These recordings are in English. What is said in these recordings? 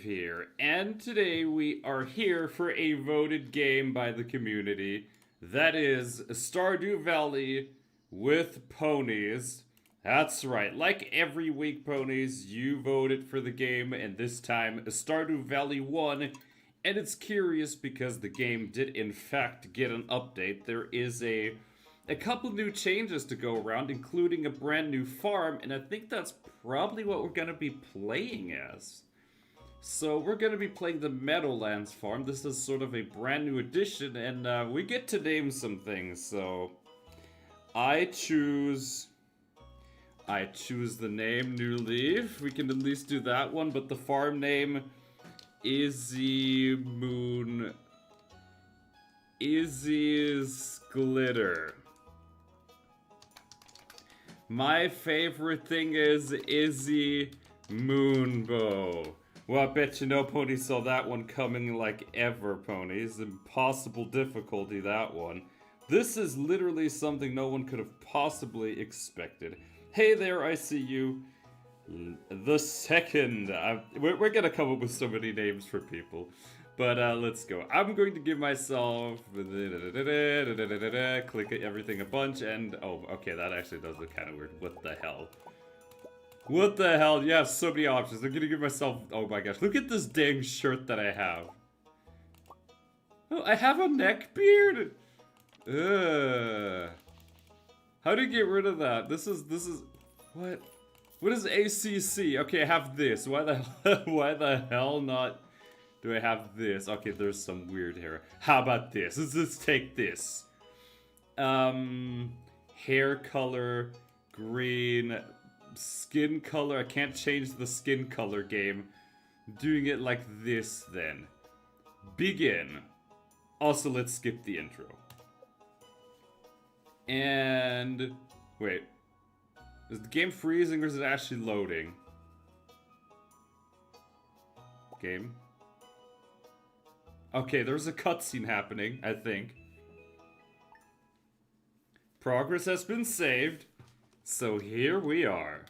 Dave here, and today we are here for a voted game by the community. That is Stardew Valley with Ponies. That's right, like every week, Ponies, you voted for the game, and this time Stardew Valley won. And it's curious because the game did in fact get an update. There is a couple new changes to go around, including a brand new farm, and I think that's probably what we're going to be playing as. So we're going to be playing the Meadowlands farm. This is sort of a brand new addition, and we get to name some things. So I choose the name New Leaf. We can at least do that one, but the farm name Izzy's Glitter. My favorite thing is Izzy Moonbow. Well, I bet you no Pony saw that one coming like ever, Ponies. Impossible difficulty, that one. This is literally something no one could have possibly expected. Hey there, I see you. The second. We're gonna come up with so many names for people. But let's go. I'm going to give myself click everything a bunch, and oh, okay, that actually does look kind of weird. What the hell? What the hell? Yeah, so many options. I'm gonna give myself. Oh my gosh, look at this dang shirt that I have. Oh, I have a neck beard. Ugh. How do you get rid of that? This is what? What is ACC? Okay, I have this. Why the hell not? Do I have this? Okay, there's some weird hair. How about this? Let's take this. Hair color, green, skin color. I can't change the skin color game. Doing it like this then. Begin. Also, let's skip the intro. And wait. Is the game freezing or is it actually loading? Game. Okay, there's a cutscene happening, I think. Progress has been saved. So here we are.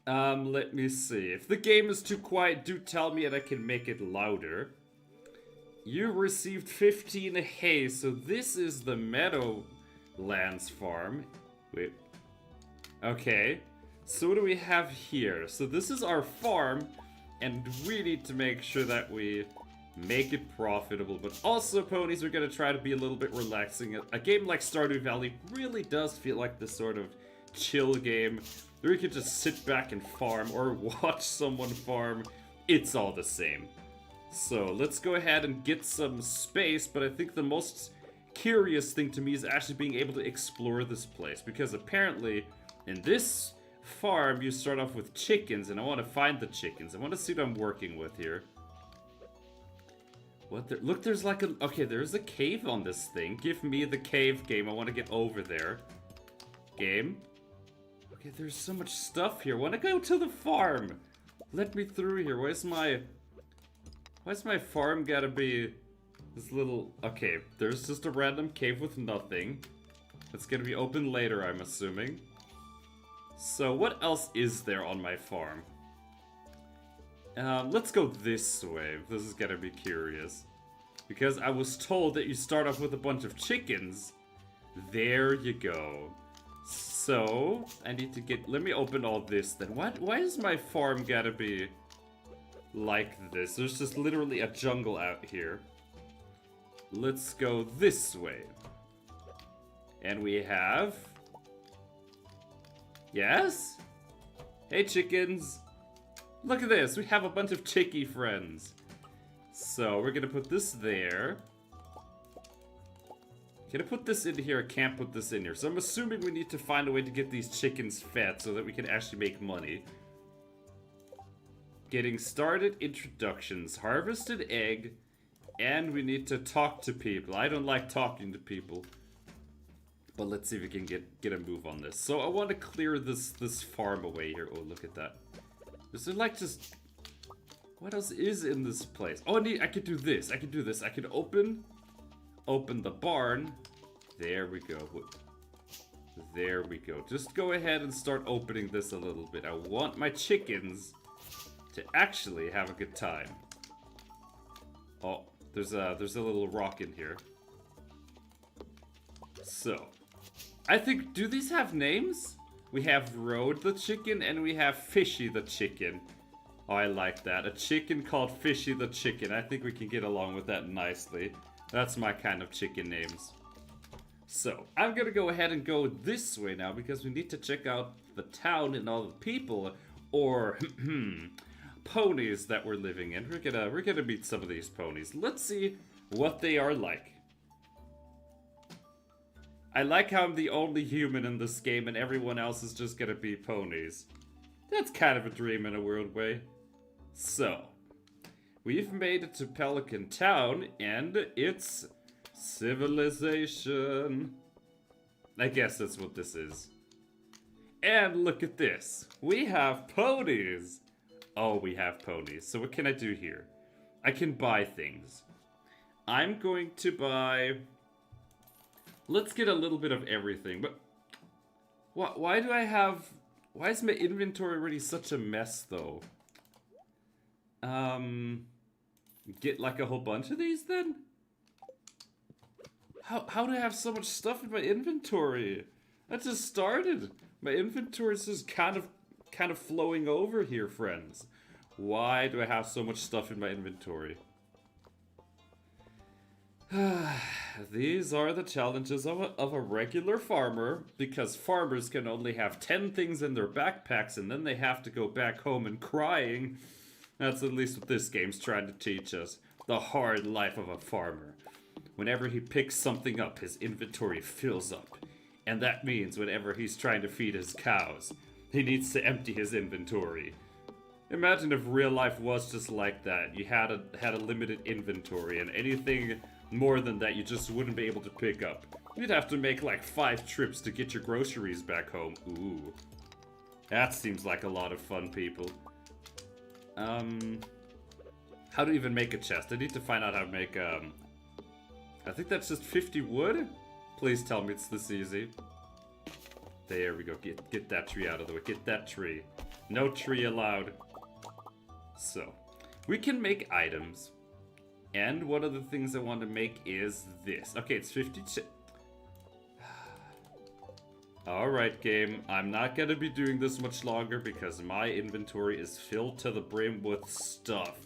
Let me see. If the game is too quiet, do tell me and I can make it louder. You received 15 hay, so this is the Meadowlands farm. Wait. Okay. So what do we have here? So this is our farm. And we need to make sure that we make it profitable. But also, Ponies, we're going to try to be a little bit relaxing. A game like Stardew Valley really does feel like this sort of chill game where you can just sit back and farm or watch someone farm. It's all the same. So let's go ahead and get some space. But I think the most curious thing to me is actually being able to explore this place. Because apparently, in this farm, you start off with chickens, and I want to find the chickens. I want to see what I'm working with here. What there? Look, there's like a... Okay, there's a cave on this thing. Give me the cave, game. I want to get over there. Game. Okay, there's so much stuff here. I want to go to the farm. Let me through here. Why's my farm gotta be this little... Okay, there's just a random cave with nothing. It's gonna be open later, I'm assuming. So what else is there on my farm? Let's go this way. This is gonna be curious. Because I was told that you start off with a bunch of chickens. There you go. So, I need to get... Let me open all this then. Why is my farm gotta be like this? There's just literally a jungle out here. Let's go this way. And we have... Yes? Hey, chickens. Look at this. We have a bunch of chickie friends. So, we're gonna put this there. Can I put this in here? I can't put this in here. So, I'm assuming we need to find a way to get these chickens fed so that we can actually make money. Getting started. Introductions. Harvested egg. And we need to talk to people. I don't like talking to people. But let's see if we can get a move on this. So I want to clear this farm away here. Oh, look at that. Is there like just... What else is in this place? Oh, I could do this. I could do this. I could open the barn. There we go. There we go. Just go ahead and start opening this a little bit. I want my chickens to actually have a good time. Oh, there's a little rock in here. So, I think, do these have names? We have Road the chicken and we have Fishy the chicken. Oh, I like that. A chicken called Fishy the chicken. I think we can get along with that nicely. That's my kind of chicken names. So, I'm gonna go ahead and go this way now because we need to check out the town and all the people, or ponies that we're living in. We're gonna meet some of these ponies. Let's see what they are like. I like how I'm the only human in this game and everyone else is just gonna be ponies. That's kind of a dream in a weird way. So, we've made it to Pelican Town and it's civilization. I guess that's what this is. And look at this. We have ponies. Oh, we have ponies. So what can I do here? I can buy things. I'm going to buy... Let's get a little bit of everything, but why do I have... Why is my inventory already such a mess, though? Get like a whole bunch of these, then? How do I have so much stuff in my inventory? I just started. My inventory is just kind of flowing over here, friends. Why do I have so much stuff in my inventory? These are the challenges of a regular farmer, because farmers can only have 10 things in their backpacks and then they have to go back home and crying. That's at least what this game's trying to teach us. The hard life of a farmer. Whenever he picks something up, his inventory fills up. And that means whenever he's trying to feed his cows, he needs to empty his inventory. Imagine if real life was just like that. You had a limited inventory and anything more than that you just wouldn't be able to pick up. You'd have to make like 5 trips to get your groceries back home. Ooh. That seems like a lot of fun, people. How to even make a chest? I need to find out how to make, I think that's just 50 wood? Please tell me it's this easy. There we go. Get that tree out of the way. Get that tree. No tree allowed. So, we can make items. And one of the things I want to make is this. Okay, it's 50 Alright, game. I'm not going to be doing this much longer because my inventory is filled to the brim with stuff.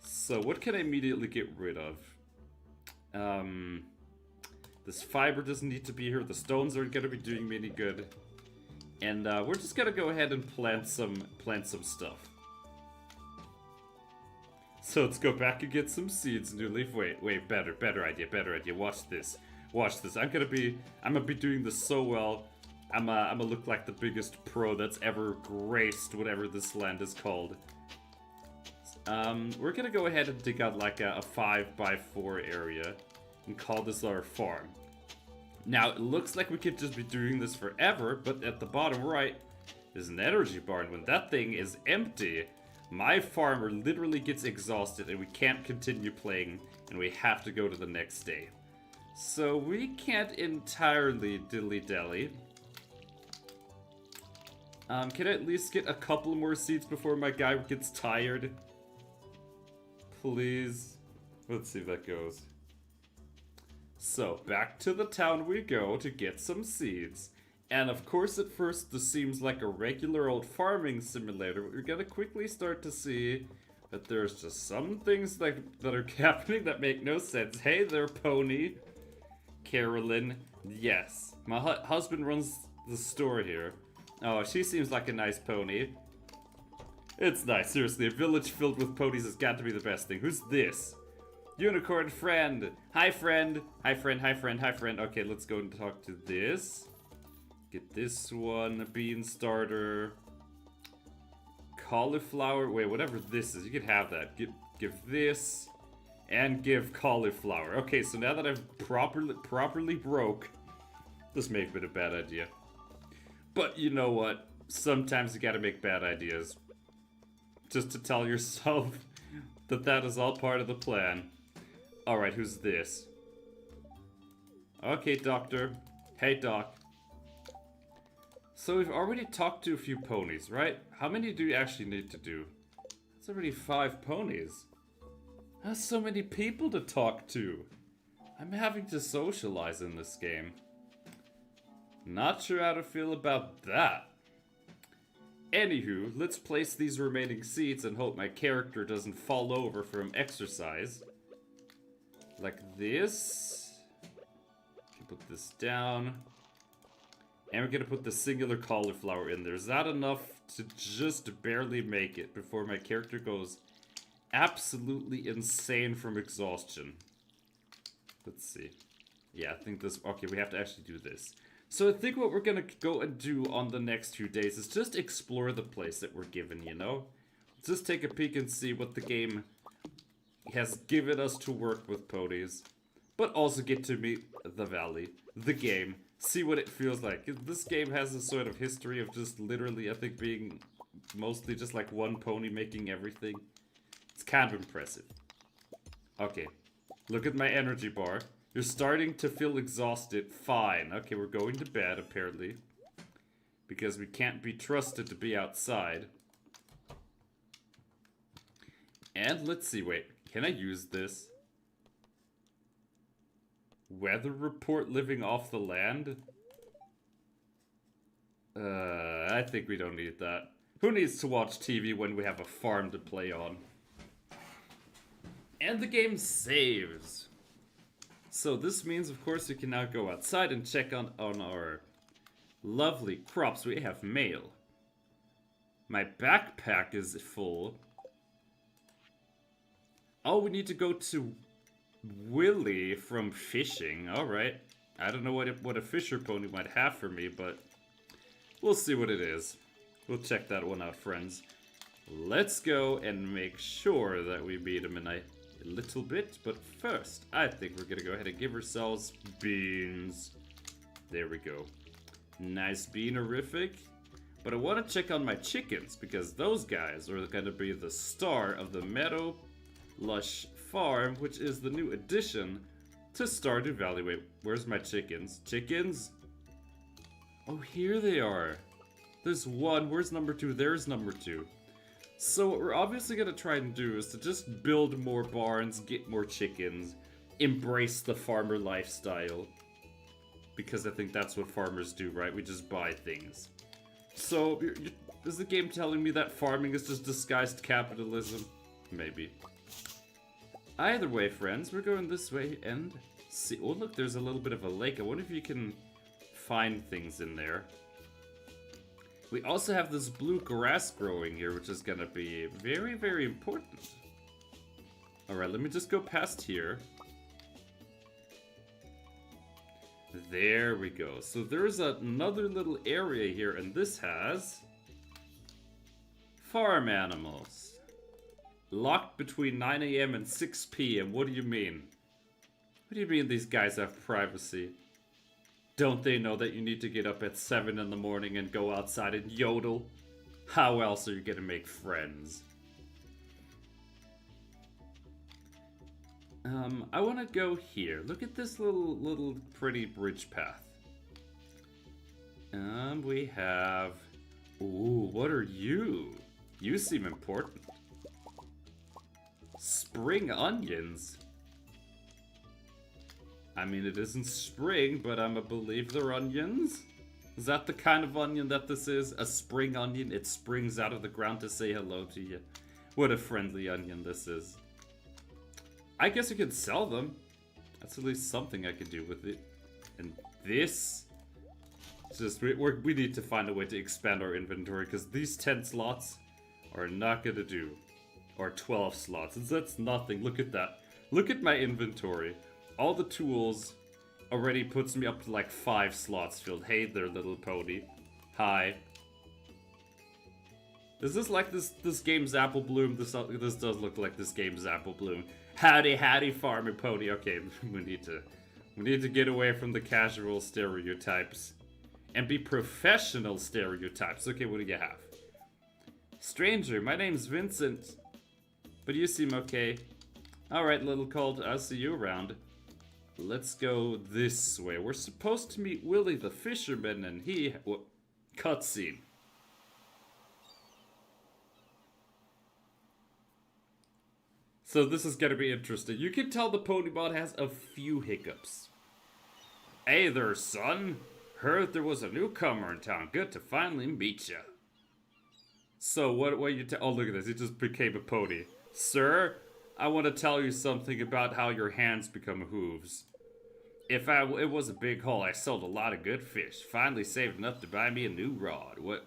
So, what can I immediately get rid of? This fiber doesn't need to be here. The stones aren't going to be doing me any good. And we're just going to go ahead and plant some stuff. So let's go back and get some seeds, New Leaf. Wait, better idea. Watch this. I'm gonna be doing this so well. I'm gonna look like the biggest pro that's ever graced whatever this land is called. We're gonna go ahead and dig out like a 5x4 area and call this our farm. Now, it looks like we could just be doing this forever, but at the bottom right is an energy barn. When that thing is empty, my farmer literally gets exhausted and we can't continue playing and we have to go to the next day. So we can't entirely dilly-dally. Can I at least get a couple more seeds before my guy gets tired? Please. Let's see if that goes. So, back to the town we go to get some seeds. And of course, at first, this seems like a regular old farming simulator, but we're gonna quickly start to see that there's just some things that are happening that make no sense. Hey there, Pony. Carolyn. Yes. My husband runs the store here. Oh, she seems like a nice pony. It's nice, seriously. A village filled with ponies has got to be the best thing. Who's this? Unicorn friend. Hi, friend. Hi, friend. Okay, let's go and talk to this. Get this one, a bean starter, cauliflower. Wait, whatever this is, you can have that. Give this, and give cauliflower. Okay, so now that I've properly broke, this may have been a bad idea. But you know what? Sometimes you gotta make bad ideas. Just to tell yourself that is all part of the plan. Alright, who's this? Okay, doctor. Hey, doc. So we've already talked to a few ponies, right? How many do you actually need to do? It's already 5 ponies. That's so many people to talk to. I'm having to socialize in this game. Not sure how to feel about that. Anywho, let's place these remaining seeds and hope my character doesn't fall over from exercise. Like this. Put this down. And we're gonna put the singular cauliflower in there. Is that enough to just barely make it before my character goes absolutely insane from exhaustion? Let's see. Yeah, I think this... Okay, we have to actually do this. So I think what we're gonna go and do on the next few days is just explore the place that we're given, you know? Just take a peek and see what the game has given us to work with ponies. But also get to meet the valley, the game, see what it feels like. This game has a sort of history of just literally, I think, being mostly just like one pony making everything. It's kind of impressive. Okay, look at my energy bar. You're starting to feel exhausted. Fine. Okay, we're going to bed, apparently. Because we can't be trusted to be outside. And let's see, wait. Can I use this? Weather report living off the land? I think we don't need that. Who needs to watch TV when we have a farm to play on? And the game saves. So this means, of course, we can now go outside and check on our lovely crops. We have mail. My backpack is full. Oh, we need to go to Willy from fishing. Alright. I don't know what a fisher pony might have for me, but we'll see what it is. We'll check that one out, friends. Let's go and make sure that we meet him in a little bit. But first, I think we're gonna go ahead and give ourselves beans. There we go. Nice beanerific. But I want to check on my chickens, because those guys are gonna be the star of the Meadow Lush Farm, which is the new addition to Stardew Valley. Wait, where's my chickens? Chickens? Oh, here they are. There's one. Where's number 2? There's number 2. So what we're obviously going to try and do is to just build more barns, get more chickens, embrace the farmer lifestyle. Because I think that's what farmers do, right? We just buy things. So, is the game telling me that farming is just disguised capitalism? Maybe. Either way, friends, we're going this way and see. Oh, look, there's a little bit of a lake. I wonder if you can find things in there. We also have this blue grass growing here, which is gonna be very, very important. Alright, let me just go past here. There we go. So there's another little area here, and this has farm animals. Locked between 9 AM and 6 PM. What do you mean? What do you mean these guys have privacy? Don't they know that you need to get up at 7 in the morning and go outside and yodel? How else are you gonna make friends? I want to go here. Look at this little pretty bridge path. We have... Ooh, what are you? You seem important. Spring onions. I mean, it isn't spring, but I'm a believe they're onions. Is that the kind of onion that this is? A spring onion? It springs out of the ground to say hello to you. What a friendly onion this is. I guess I could sell them. That's at least something I could do with it. And this... Just, we need to find a way to expand our inventory, because these 10 slots are not gonna do. Or 12 slots. That's nothing. Look at that. Look at my inventory. All the tools already puts me up to like 5 slots filled. Hey there, little pony. Hi. Is this like this game's Apple Bloom? This does look like this game's Apple Bloom. Howdy, farmer pony. Okay, we need to get away from the casual stereotypes and be professional stereotypes. Okay, what do you have? Stranger, my name's Vincent, but you seem okay. Alright, little colt, I'll see you around. Let's go this way. We're supposed to meet Willy the fisherman, and he... Cutscene. So this is gonna be interesting. You can tell the Pokemon has a few hiccups. Hey there, son. Heard there was a newcomer in town. Good to finally meet ya. So what you oh, look at this. He just became a pony. Sir, I want to tell you something about how your hands become hooves. It was a big haul. I sold a lot of good fish. Finally saved enough to buy me a new rod. What?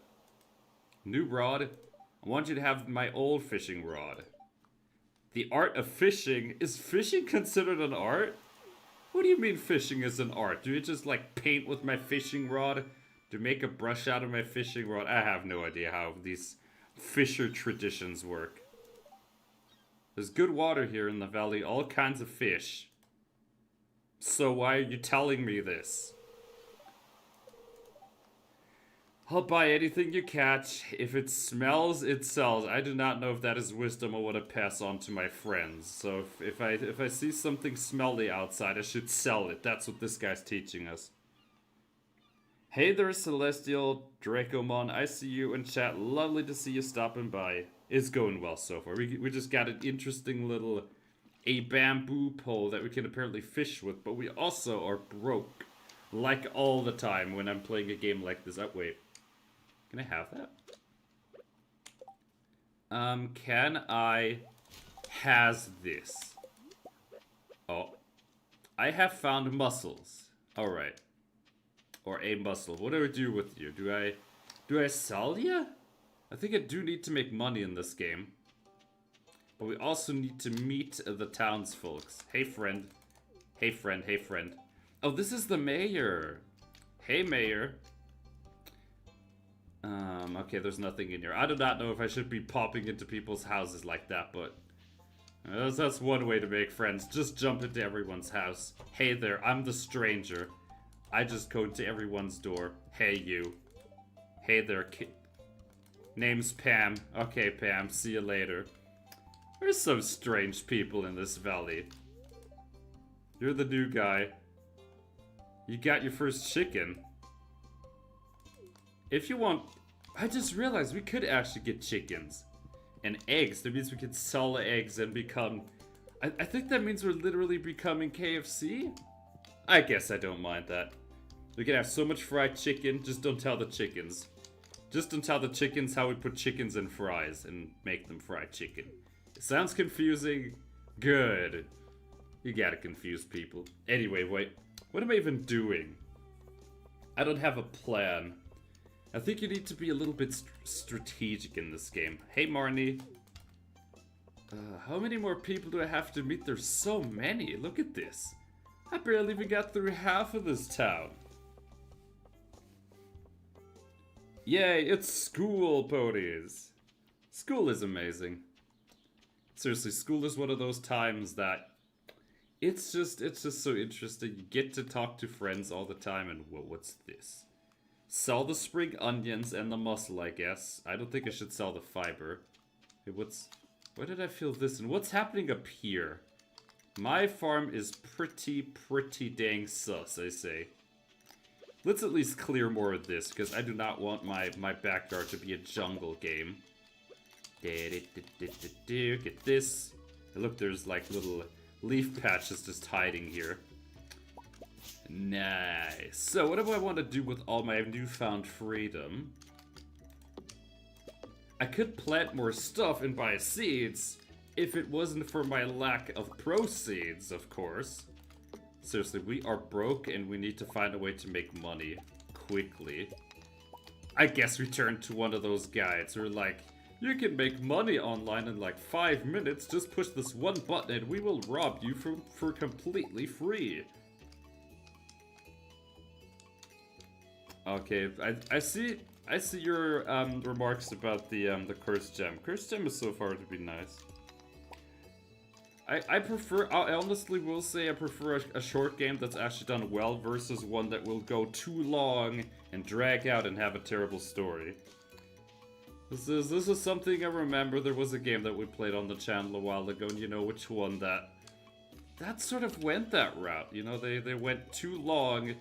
New rod? I want you to have my old fishing rod. The art of fishing? Is fishing considered an art? What do you mean fishing is an art? Do you just like paint with my fishing rod? Do you make a brush out of my fishing rod? I have no idea how these fisher traditions work. There's good water here in the valley, all kinds of fish. So why are you telling me this? I'll buy anything you catch. If it smells, it sells. I do not know if that is wisdom I want to pass on to my friends. So if I see something smelly outside, I should sell it. That's what this guy's teaching us. Hey there, Celestial Dracomon. I see you in chat. Lovely to see you stopping by. It's going well so far. We just got an interesting little a bamboo pole that we can apparently fish with, but we also are broke. Like all the time when I'm playing a game like this. Oh, wait. Can I have that? Can I has this? Oh. I have found mussels. Alright. Or a mussel. What do I do with you? Do I sell you? I think I do need to make money in this game. But we also need to meet the townsfolks. Hey friend. Hey friend, hey friend. Oh, this is the mayor. Hey mayor. Okay, there's nothing in here. I do not know if I should be popping into people's houses like that, but that's one way to make friends. Just jump into everyone's house. Hey there, I'm the stranger. I just go to everyone's door. Hey you. Hey there, kid. Name's Pam. Okay, Pam, see you later. There's some strange people in this valley. You're the new guy. You got your first chicken. If you want... I just realized we could actually get chickens. And eggs. That means we could sell the eggs and become... I think that means we're literally becoming KFC? I guess I don't mind that. We can have so much fried chicken, just don't tell the chickens. Just don't tell the chickens how we put chickens in fries and make them fried chicken. It sounds confusing. Good. You gotta confuse people. Anyway, wait. What am I even doing? I don't have a plan. I think you need to be a little bit strategic in this game. Hey, Marnie. How many more people do I have to meet? There's so many. Look at this. I barely even got through half of this town. Yay, it's school, Ponies. School is amazing. Seriously, school is one of those times that it's just so interesting. You get to talk to friends all the time, and what's this? Sell the spring onions and the mussel, I guess. I don't think I should sell the fiber. Hey, where did I feel this? And what's happening up here? My farm is pretty dang sus, I say. Let's at least clear more of this, because I do not want my backyard to be a jungle game. Get this. Look, there's like little leaf patches just hiding here. Nice. So what do I want to do with all my newfound freedom? I could plant more stuff and buy seeds if it wasn't for my lack of proceeds, of course. Seriously, we are broke and we need to find a way to make money quickly. I guess we turn to one of those guides who are like, you can make money online in like 5 minutes. Just push this one button and we will rob you for completely free. Okay, I see your remarks about the cursed gem. Cursed gem is so far to be nice. I honestly will say I prefer a short game that's actually done well versus one that will go too long and drag out and have a terrible story. This is something I remember. There was a game that we played on the channel a while ago, and you know which one that sort of went that route. You know, they went too long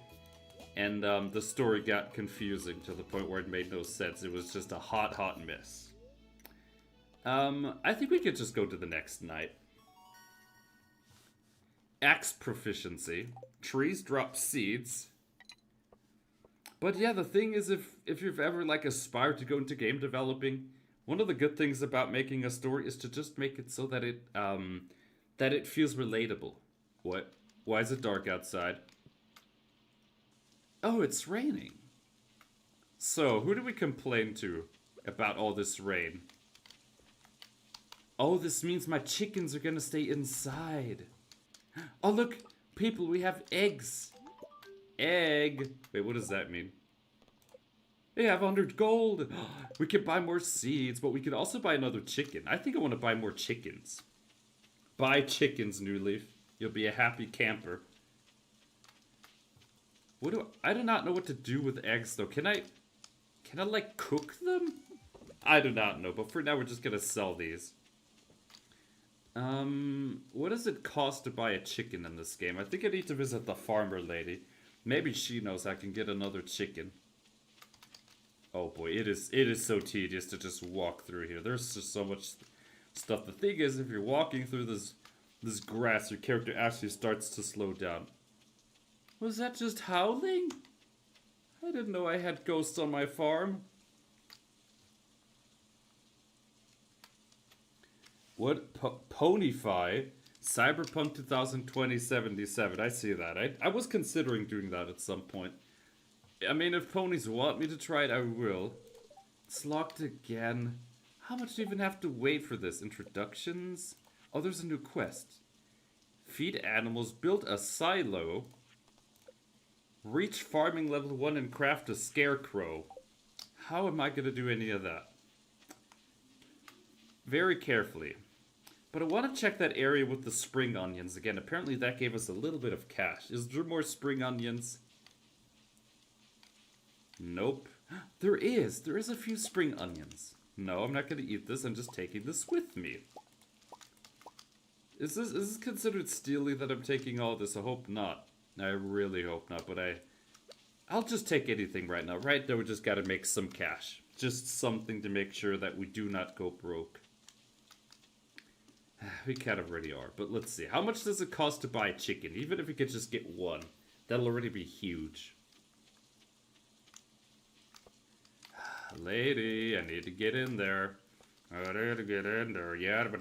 And the story got confusing to the point where it made no sense. It was just a hot mess. I think we could just go to the next night. Axe proficiency. Trees drop seeds. But yeah, the thing is, if you've ever like aspired to go into game developing, one of the good things about making a story is to just make it so that it feels relatable. What? Why is it dark outside? Oh, it's raining. So, who do we complain to about all this rain? Oh, this means my chickens are gonna stay inside. Oh, look, people, we have eggs. Egg. Wait, what does that mean? They have 100 gold. We can buy more seeds, but we could also buy another chicken. I think I want to buy more chickens. Buy chickens, New Leaf. You'll be a happy camper. I do not know what to do with eggs, though. Can I like, cook them? I do not know, but for now, we're just gonna sell these. What does it cost to buy a chicken in this game? I think I need to visit the farmer lady. Maybe she knows I can get another chicken. Oh boy, it is so tedious to just walk through here. There's just so much stuff. The thing is, if you're walking through this grass, your character actually starts to slow down. Was that just howling? I didn't know I had ghosts on my farm. What? Ponyfy? Cyberpunk 2020 77. I see that. I was considering doing that at some point. I mean, if ponies want me to try it, I will. It's locked again. How much do you even have to wait for this? Introductions? Oh, there's a new quest. Feed animals, build a silo. Reach farming level 1 and craft a scarecrow. How am I going to do any of that? Very carefully. But I want to check that area with the spring onions again. Apparently that gave us a little bit of cash. Is there more spring onions? Nope. There is. There is a few spring onions. No, I'm not going to eat this. I'm just taking this with me. Is this considered steely that I'm taking all this? I hope not. I really hope not, but I'll just take anything right now. Right now, we just gotta make some cash. Just something to make sure that we do not go broke. We kind of already are, but let's see. How much does it cost to buy a chicken? Even if we could just get one, that'll already be huge. Lady, I need to get in there. I need to get in there. Yeah, but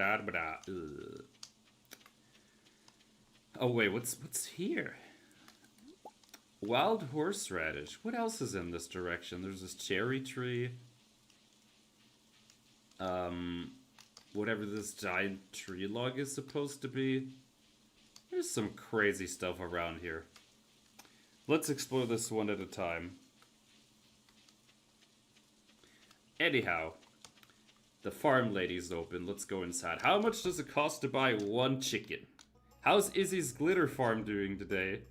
oh wait, what's here? Wild horseradish. What else is in this direction? There's this cherry tree. Whatever this giant tree log is supposed to be. There's some crazy stuff around here. Let's explore this one at a time. Anyhow, the farm lady's open. Let's go inside. How much does it cost to buy one chicken? How's Izzy's glitter farm doing today?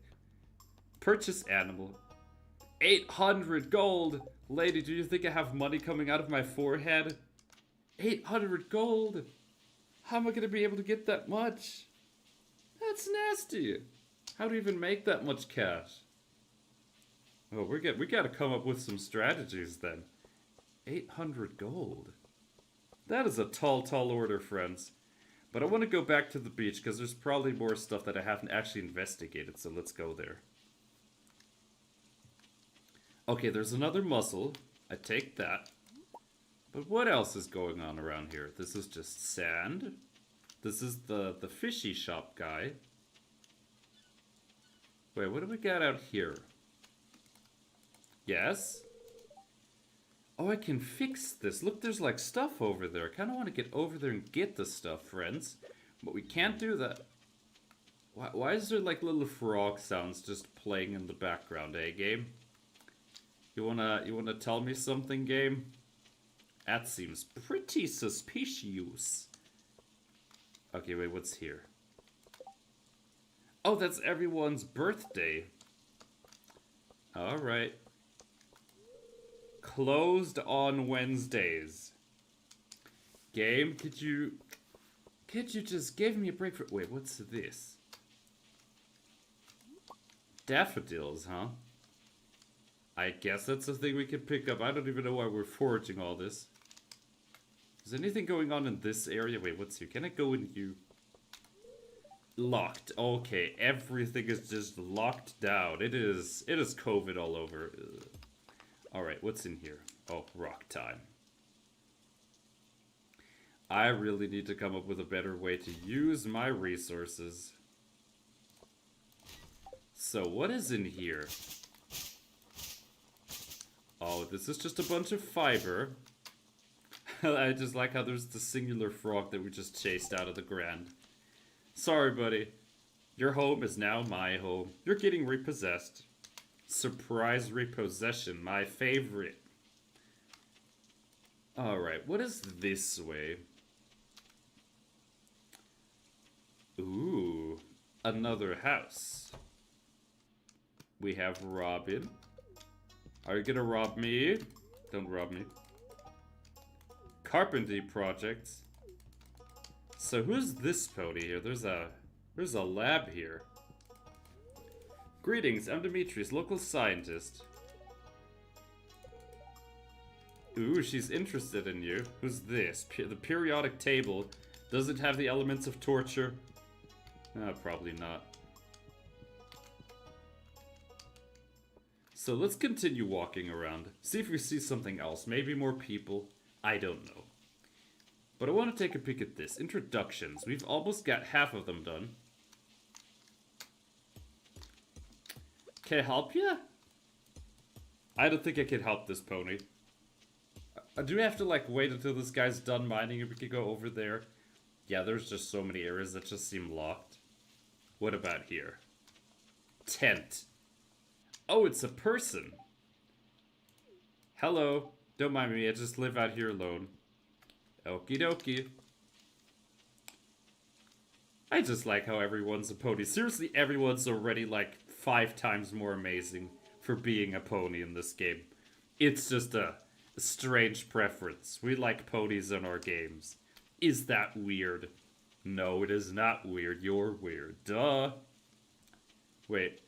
Purchase animal. 800 gold! Lady, do you think I have money coming out of my forehead? 800 gold! How am I gonna be able to get that much? That's nasty! How do you even make that much cash? Oh, we gotta come up with some strategies then. 800 gold. That is a tall order, friends. But I want to go back to the beach because there's probably more stuff that I haven't actually investigated, so let's go there. Okay, there's another mussel. I take that. But what else is going on around here? This is just sand. This is the fishy shop guy. Wait, what do we got out here? Yes? Oh, I can fix this. Look, there's like stuff over there. I kind of want to get over there and get the stuff, friends. But we can't do that. Why is there like little frog sounds just playing in the background, eh, game? You wanna tell me something, game? That seems pretty suspicious. Okay, wait, what's here? Oh, that's everyone's birthday. Alright. Closed on Wednesdays. Game, could you just give me a break for... Wait, what's this? Daffodils, huh? I guess that's the thing we can pick up. I don't even know why we're foraging all this. Is anything going on in this area? Wait, what's here? Can I go in you? Locked. Okay, everything is just locked down. It is COVID all over. Alright, what's in here? Oh, rock time. I really need to come up with a better way to use my resources. So, what is in here? Oh, this is just a bunch of fiber. I just like how there's the singular frog that we just chased out of the ground. Sorry, buddy. Your home is now my home. You're getting repossessed. Surprise repossession, my favorite. Alright, what is this way? Ooh, another house. We have Robin. Are you gonna rob me? Don't rob me. Carpentry projects. So who's this pony here? There's a lab here. Greetings, I'm Demetrius, local scientist. Ooh, she's interested in you. Who's this? The periodic table. Does it have the elements of torture? Probably not. So let's continue walking around. See if we see something else. Maybe more people. I don't know. But I want to take a peek at this. Introductions. We've almost got half of them done. Can I help you? I don't think I can help this pony. Do we have to like wait until this guy's done mining and we can go over there? Yeah, there's just so many areas that just seem locked. What about here? Tent. Oh, it's a person. Hello. Don't mind me, I just live out here alone. Okie dokie. I just like how everyone's a pony. Seriously, everyone's already like 5 times more amazing for being a pony in this game. It's just a strange preference. We like ponies in our games. Is that weird? No, it is not weird. You're weird. Duh. Wait.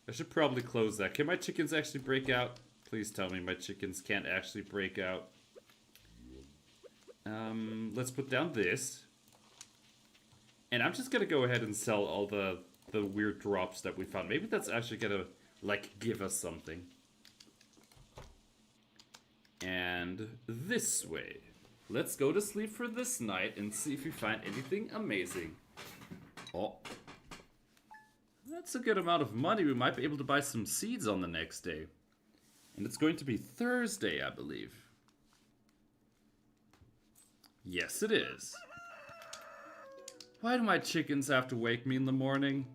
I should probably close that. Can my chickens actually break out? Please tell me my chickens can't actually break out. Let's put down this. And I'm just gonna go ahead and sell all the weird drops that we found. Maybe that's actually gonna, like, give us something. And this way. Let's go to sleep for this night and see if we find anything amazing. Oh. That's a good amount of money. We might be able to buy some seeds on the next day. And it's going to be Thursday, I believe. Yes, it is. Why do my chickens have to wake me in the morning?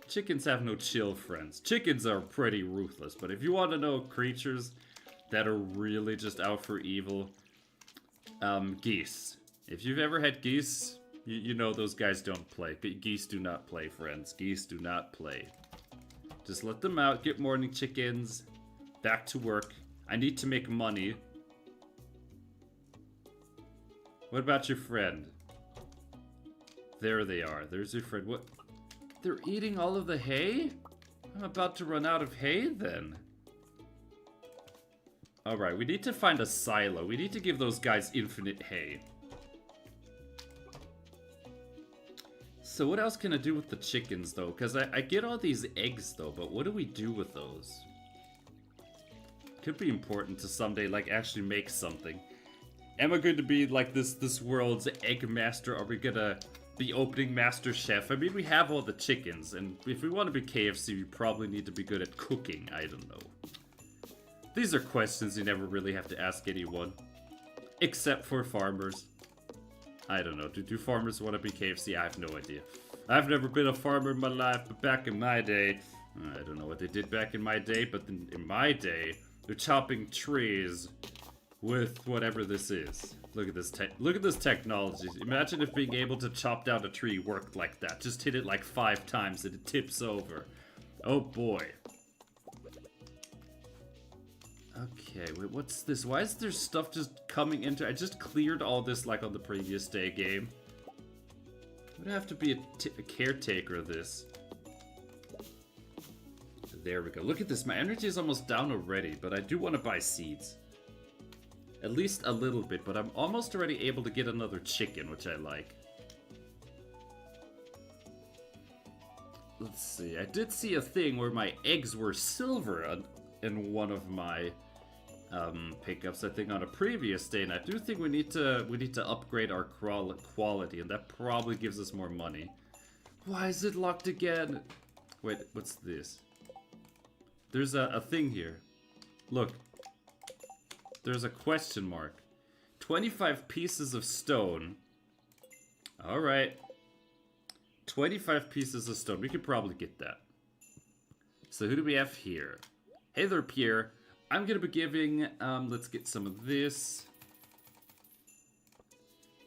Chickens have no chill, friends. Chickens are pretty ruthless, but if you want to know creatures that are really just out for evil, geese. If you've ever had geese, you know those guys don't play. Geese do not play, friends. Geese do not play. Just let them out, get morning chickens, back to work. I need to make money. What about your friend? There they are. There's your friend. What? They're eating all of the hay? I'm about to run out of hay then. Alright, we need to find a silo. We need to give those guys infinite hay. So what else can I do with the chickens though? Because I get all these eggs though, but what do we do with those? Could be important to someday like actually make something. Am I going to be like this world's egg master? Are we gonna be opening master chef? I mean, we have all the chickens, and if we want to be KFC, we probably need to be good at cooking. I don't know. These are questions you never really have to ask anyone. Except for farmers. I don't know. Do farmers want to be KFC? I have no idea. I've never been a farmer in my life, but back in my day, I don't know what they did back in my day, but in my day, they're chopping trees with whatever this is. Look at this technology. Imagine if being able to chop down a tree worked like that. Just hit it like 5 times and it tips over. Oh boy. Okay, wait, what's this? Why is there stuff just coming into... I just cleared all this like on the previous day game. Would have to be a caretaker of this. There we go. Look at this. My energy is almost down already, but I do want to buy seeds. At least a little bit, but I'm almost already able to get another chicken, which I like. Let's see. I did see a thing where my eggs were silver in one of my pickups, I think, on a previous day, and I do think we need to upgrade our quality, and that probably gives us more money. Why is it locked again? Wait, what's this? There's a thing here. Look. There's a question mark. 25 pieces of stone. Alright. 25 pieces of stone. We could probably get that. So who do we have here? Hey there, Pierre. I'm gonna be giving, let's get some of this.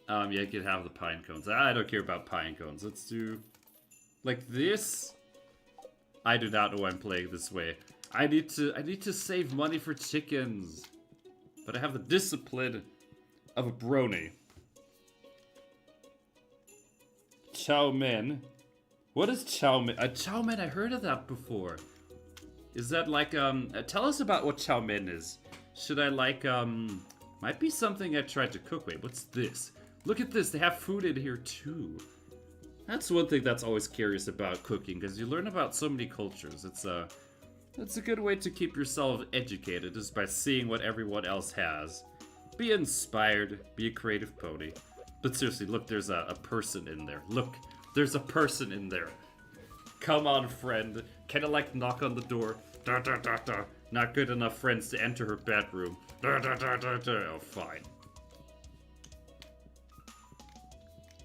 Yeah, you could have the pine cones. I don't care about pine cones. Let's do, like this. I do not know why I'm playing this way. I need to save money for chickens. But I have the discipline of a brony. Chow mein. What is chow mein? Chow mein, I heard of that before. Is that like, tell us about what chow mein is. Should I like, might be something I tried to cook. Wait, what's this? Look at this, they have food in here too. That's one thing that's always curious about cooking, because you learn about so many cultures. It's a good way to keep yourself educated, is by seeing what everyone else has. Be inspired, be a creative pony. But seriously, look, there's a person in there. Look, there's a person in there. Come on, friend. Can I, like, knock on the door? Da, da, da, da. Not good enough friends to enter her bedroom. Da, da, da, da, da. Oh, fine.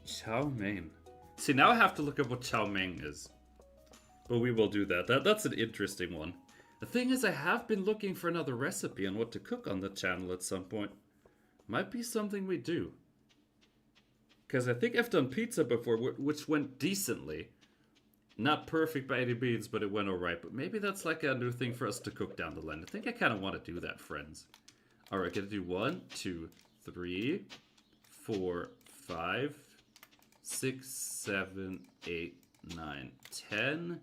Chow mein. See, now I have to look up what chow mein is. But we will do that. That's an interesting one. The thing is, I have been looking for another recipe on what to cook on the channel at some point. Might be something we do. Because I think I've done pizza before, which went decently. Not perfect by any means, but it went alright. But maybe that's like a new thing for us to cook down the line. I think I kind of want to do that, friends. Alright, gonna do 1, 2, 3, 4, 5, 6, 7, 8, 9, 10.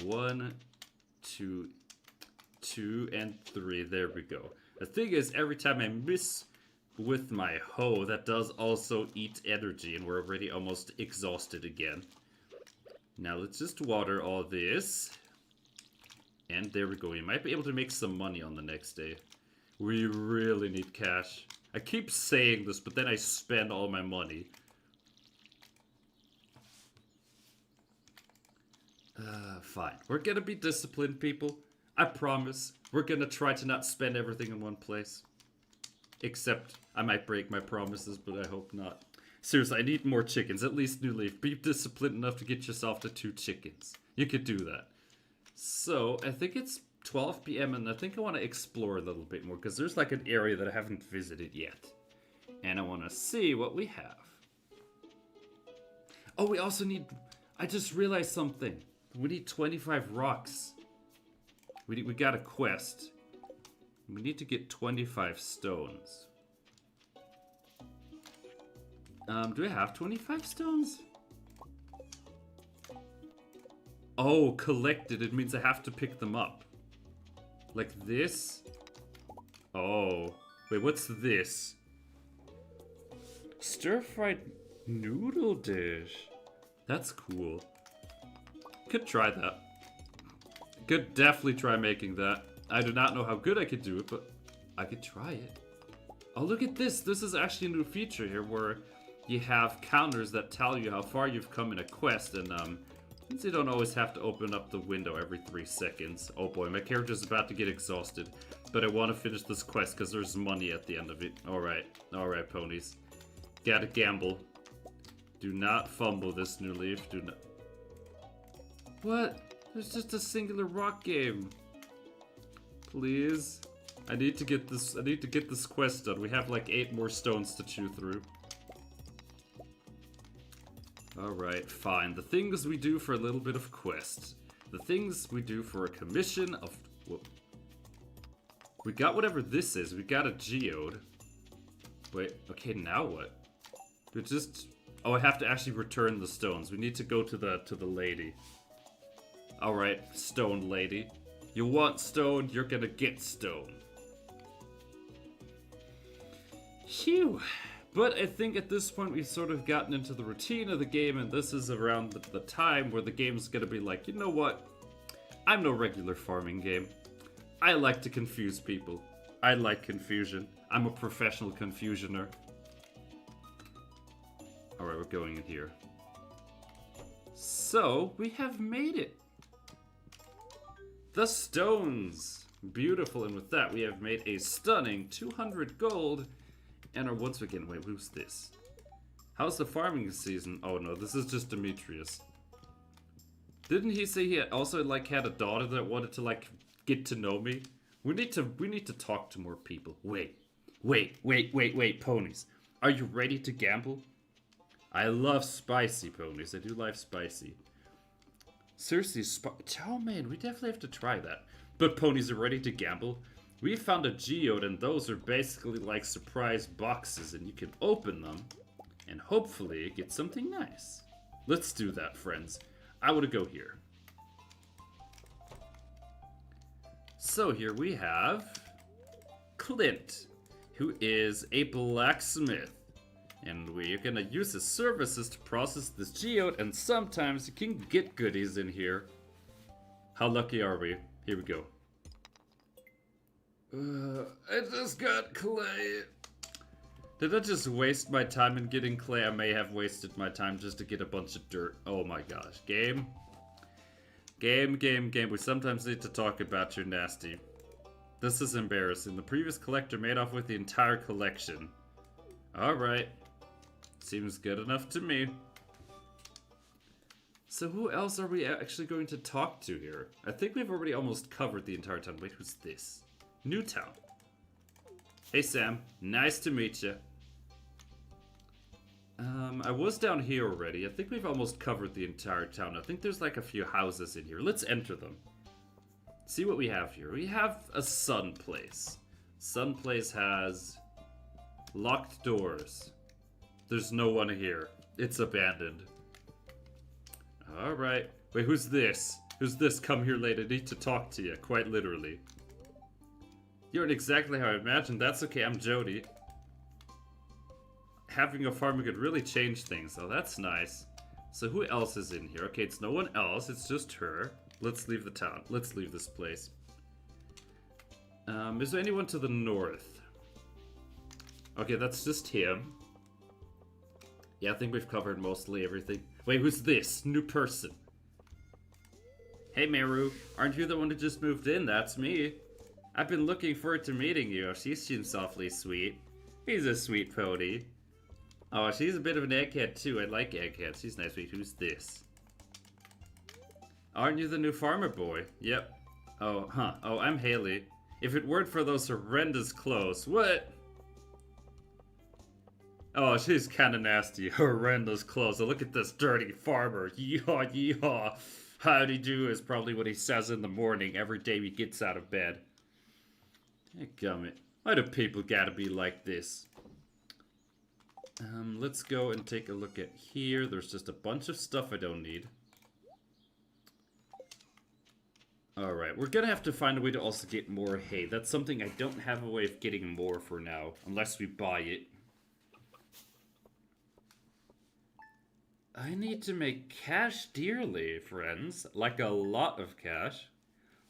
1, 2, 2, and 3. There we go. The thing is, every time I miss with my hoe, that does also eat energy, and we're already almost exhausted again. Now let's just water all this. And there we go. We might be able to make some money on the next day. We really need cash. I keep saying this, but then I spend all my money. Fine. We're gonna be disciplined, people. I promise. We're gonna try to not spend everything in one place. Except, I might break my promises, but I hope not. Seriously, I need more chickens. At least New Leaf. Be disciplined enough to get yourself to 2 chickens. You could do that. So, I think it's 12 p.m. and I think I want to explore a little bit more. Because there's like an area that I haven't visited yet. And I want to see what we have. Oh, we also need... I just realized something. We need 25 rocks. We got a quest. We need to get 25 stones. Do I have 25 stones? Oh, collected. It means I have to pick them up. Like this? Oh. Wait, what's this? Stir-fried noodle dish. That's cool. Could try that. Could definitely try making that. I do not know how good I could do it, but I could try it. Oh, look at this. This is actually a new feature here where you have counters that tell you how far you've come in a quest, and since you don't always have to open up the window every 3 seconds. Oh boy, my character's about to get exhausted, but I want to finish this quest because there's money at the end of it. Alright, ponies. Gotta gamble. Do not fumble this, New Leaf. Do not. What? There's just a singular rock game. Please. I need to get this quest done. We have like 8 more stones to chew through. Alright, fine. The things we do for a little bit of quest. The things we do for a commission of... Whoop. We got whatever this is. We got a geode. Wait, okay, now what? We just... Oh, I have to actually return the stones. We need to go to the lady. Alright, stone lady. You want stone, you're gonna get stone. Phew. But I think at this point we've sort of gotten into the routine of the game, and this is around the time where the game's gonna be like, you know what? I'm no regular farming game. I like to confuse people. I like confusion. I'm a professional confusioner. Alright, we're going in here. So, we have made it. The stones. Beautiful, and with that we have made a stunning 200 gold. And once again, wait, who's this? How's the farming season? Oh no, this is just Demetrius. Didn't he say he also like had a daughter that wanted to like get to know me? We need to talk to more people. Wait, ponies. Are you ready to gamble? I love spicy ponies. I do like spicy. Seriously, oh man, we definitely have to try that. But ponies are ready to gamble. We found a geode, and those are basically like surprise boxes, and you can open them and hopefully get something nice. Let's do that, friends. I want to go here. So here we have Clint, who is a blacksmith. And we're gonna use his services to process this geode, and sometimes you can get goodies in here. How lucky are we? Here we go. I just got clay. Did I just waste my time in getting clay? I may have wasted my time just to get a bunch of dirt. Oh my gosh. Game. We sometimes need to talk about your nasty. This is embarrassing. The previous collector made off with the entire collection. Alright. Seems good enough to me. So who else are we actually going to talk to here? I think we've already almost covered the entire town. Wait, who's this? Newtown. Hey Sam, nice to meet you. I was down here already. I think we've almost covered the entire town. I think there's like a few houses in here. Let's enter them. See what we have here. We have a Sun Place. Sun Place has locked doors. There's no one here. It's abandoned. Alright. Wait, who's this? Who's this? Come here late. I need to talk to you. Quite literally. You aren't exactly how I imagined. That's okay. I'm Jody. Having a farm could really change things. Oh, that's nice. So who else is in here? Okay, it's no one else. It's just her. Let's leave the town. Let's leave this place. Is there anyone to the north? Okay, that's just him. Yeah, I think we've covered mostly everything. Wait, who's this? New person. Hey, Meru. Aren't you the one who just moved in? That's me. I've been looking forward to meeting you. She seems awfully sweet. He's a sweet pony. Oh, she's a bit of an egghead too. I like eggheads. She's nice. Wait, who's this? Aren't you the new farmer boy? Yep. Oh, huh. Oh, I'm Haley. If it weren't for those horrendous clothes. What? Oh, she's kinda nasty. Horrendous clothes. Oh, look at this dirty farmer. Yeehaw, yeehaw. Howdy do is probably what he says in the morning every day he gets out of bed. Dadgummit. Why do people gotta be like this? Let's go and take a look at here. There's just a bunch of stuff I don't need. Alright, we're gonna have to find a way to also get more hay. That's something I don't have a way of getting more for now, unless we buy it. I need to make cash dearly, friends. Like a lot of cash.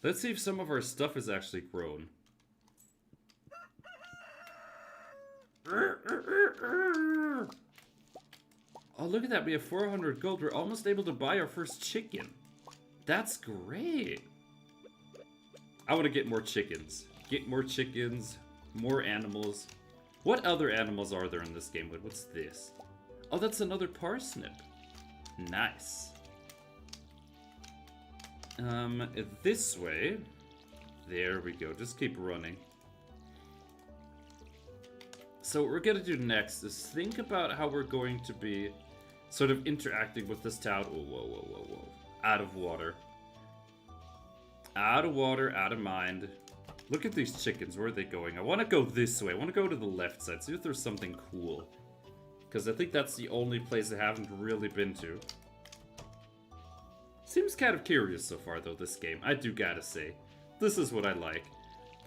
Let's see if some of our stuff is actually grown. Oh, look at that. We have 400 gold. We're almost able to buy our first chicken. That's great. I want to get more chickens. Get more chickens. More animals. What other animals are there in this game? What's this? Oh, that's another parsnip. Nice. This way. There we go. Just keep running. So what we're going to do next is think about how we're going to be sort of interacting with this town. Whoa. Out of water. Out of water, out of mind. Look at these chickens. Where are they going? I want to go this way. I want to go to the left side. See if there's something cool. Because I think that's the only place I haven't really been to. Seems kind of curious so far, though, this game. I do gotta say. This is what I like.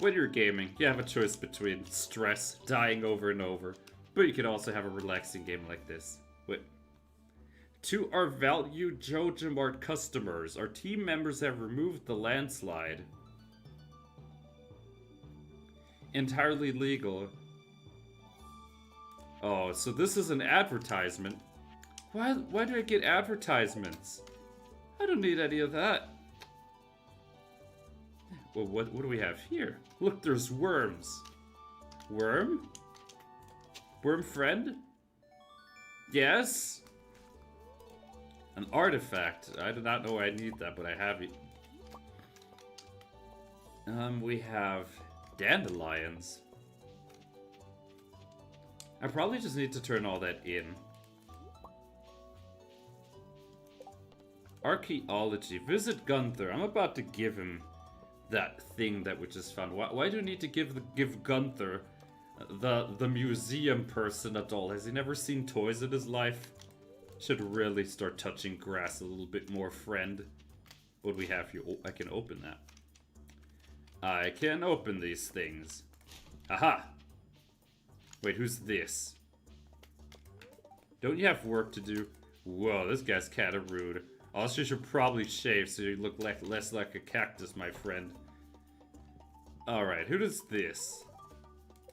When you're gaming, you have a choice between stress, dying over and over, but you can also have a relaxing game like this. Wait. To our valued JojaMart customers, our team members have removed the landslide. Entirely legal. Oh, so this is an advertisement. Why do I get advertisements? I don't need any of that. Well, what do we have here? Look, there's worms. Worm? Worm friend? Yes? An artifact. I do not know I need that, but I have it. We have dandelions. I probably just need to turn all that in. Archaeology. Visit Gunther. I'm about to give him that thing that we just found. Why do you need to give Gunther, the museum person, a doll? Has he never seen toys in his life? Should really start touching grass a little bit more, friend. What do we have here? Oh, I can open that. I can open these things. Aha! Wait, who's this? Don't you have work to do? Whoa, this guy's kinda rude. Also, you should probably shave so you look less like a cactus, my friend. Alright, who does this?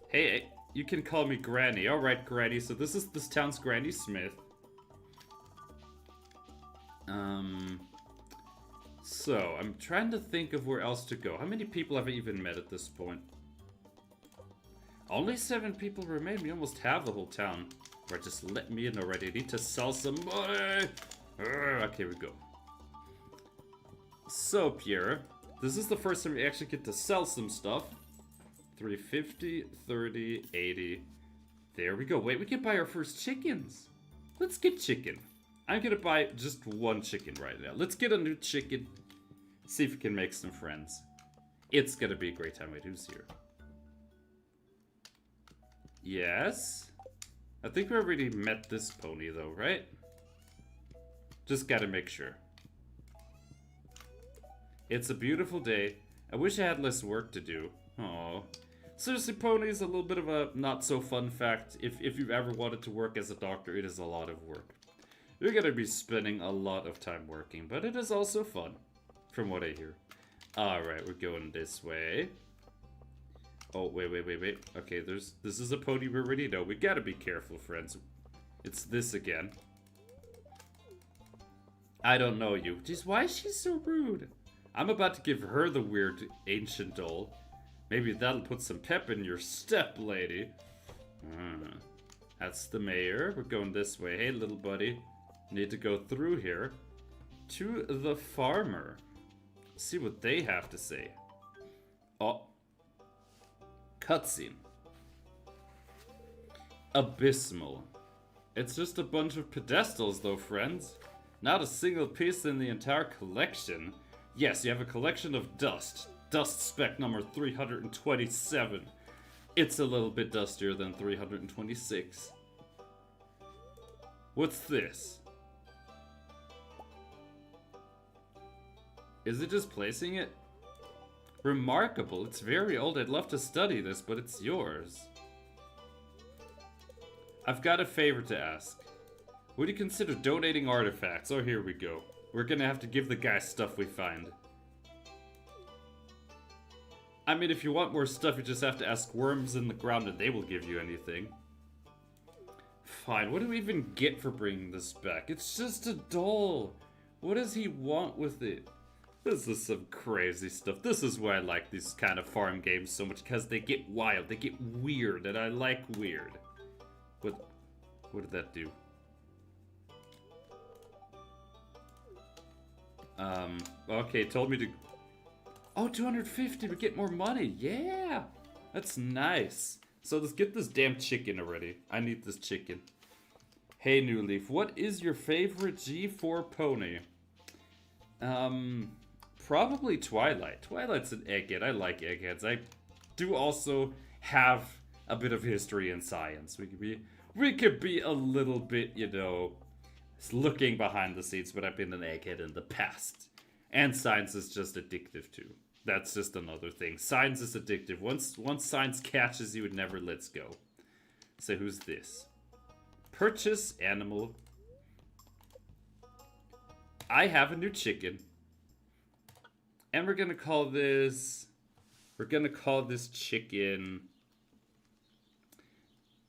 Hey, you can call me Granny. Alright, Granny, so this is this town's Granny Smith. So, I'm trying to think of where else to go. How many people have I even met at this point? Only 7 people remain. We almost have the whole town. Right, just let me in already. I need to sell some money. Okay, we go. So, Pierre, this is the first time we actually get to sell some stuff. 350, 30, 80. There we go. Wait, we can buy our first chickens. Let's get chicken. I'm gonna buy just one chicken right now. Let's get a new chicken. See if we can make some friends. It's gonna be a great time. Wait, who's here? Yes? I think we already met this pony though, right? Just gotta make sure. It's a beautiful day. I wish I had less work to do. Aww. Seriously, ponies, a little bit of a not so fun fact. If you've ever wanted to work as a doctor, it is a lot of work. You're gonna be spending a lot of time working, but it is also fun, from what I hear. Alright, we're going this way. Oh, wait. Okay, this is a pony we already know. We gotta be careful, friends. It's this again. I don't know you. Jeez, why is she so rude? I'm about to give her the weird ancient doll. Maybe that'll put some pep in your step, lady. That's the mayor. We're going this way. Hey, little buddy. Need to go through here. To the farmer. See what they have to say. Oh. Cutscene. Abysmal. It's just a bunch of pedestals though, friends. Not a single piece in the entire collection. Yes, you have a collection of dust. Dust spec number 327. It's a little bit dustier than 326. What's this? Is it just placing it? Remarkable. It's very old. I'd love to study this, but it's yours. I've got a favor to ask. Would you consider donating artifacts? Oh, here we go. We're gonna have to give the guy stuff we find. I mean, if you want more stuff, you just have to ask worms in the ground and they will give you anything. Fine, what do we even get for bringing this back? It's just a doll. What does he want with it? This is some crazy stuff. This is why I like these kind of farm games so much, because they get wild, they get weird, and I like weird. What did that do? Okay, it told me to... Oh, 250, we get more money. Yeah, that's nice. So let's get this damn chicken already. I need this chicken. Hey, New Leaf, what is your favorite G4 pony? Probably Twilight. Twilight's an egghead. I like eggheads. I do also have a bit of history and science. We could be a little bit, you know, looking behind the scenes, but I've been an egghead in the past. And science is just addictive too. That's just another thing. Science is addictive. Once science catches you, it never lets go. So who's this? Purchase animal. I have a new chicken. And we're gonna call this... We're gonna call this chicken...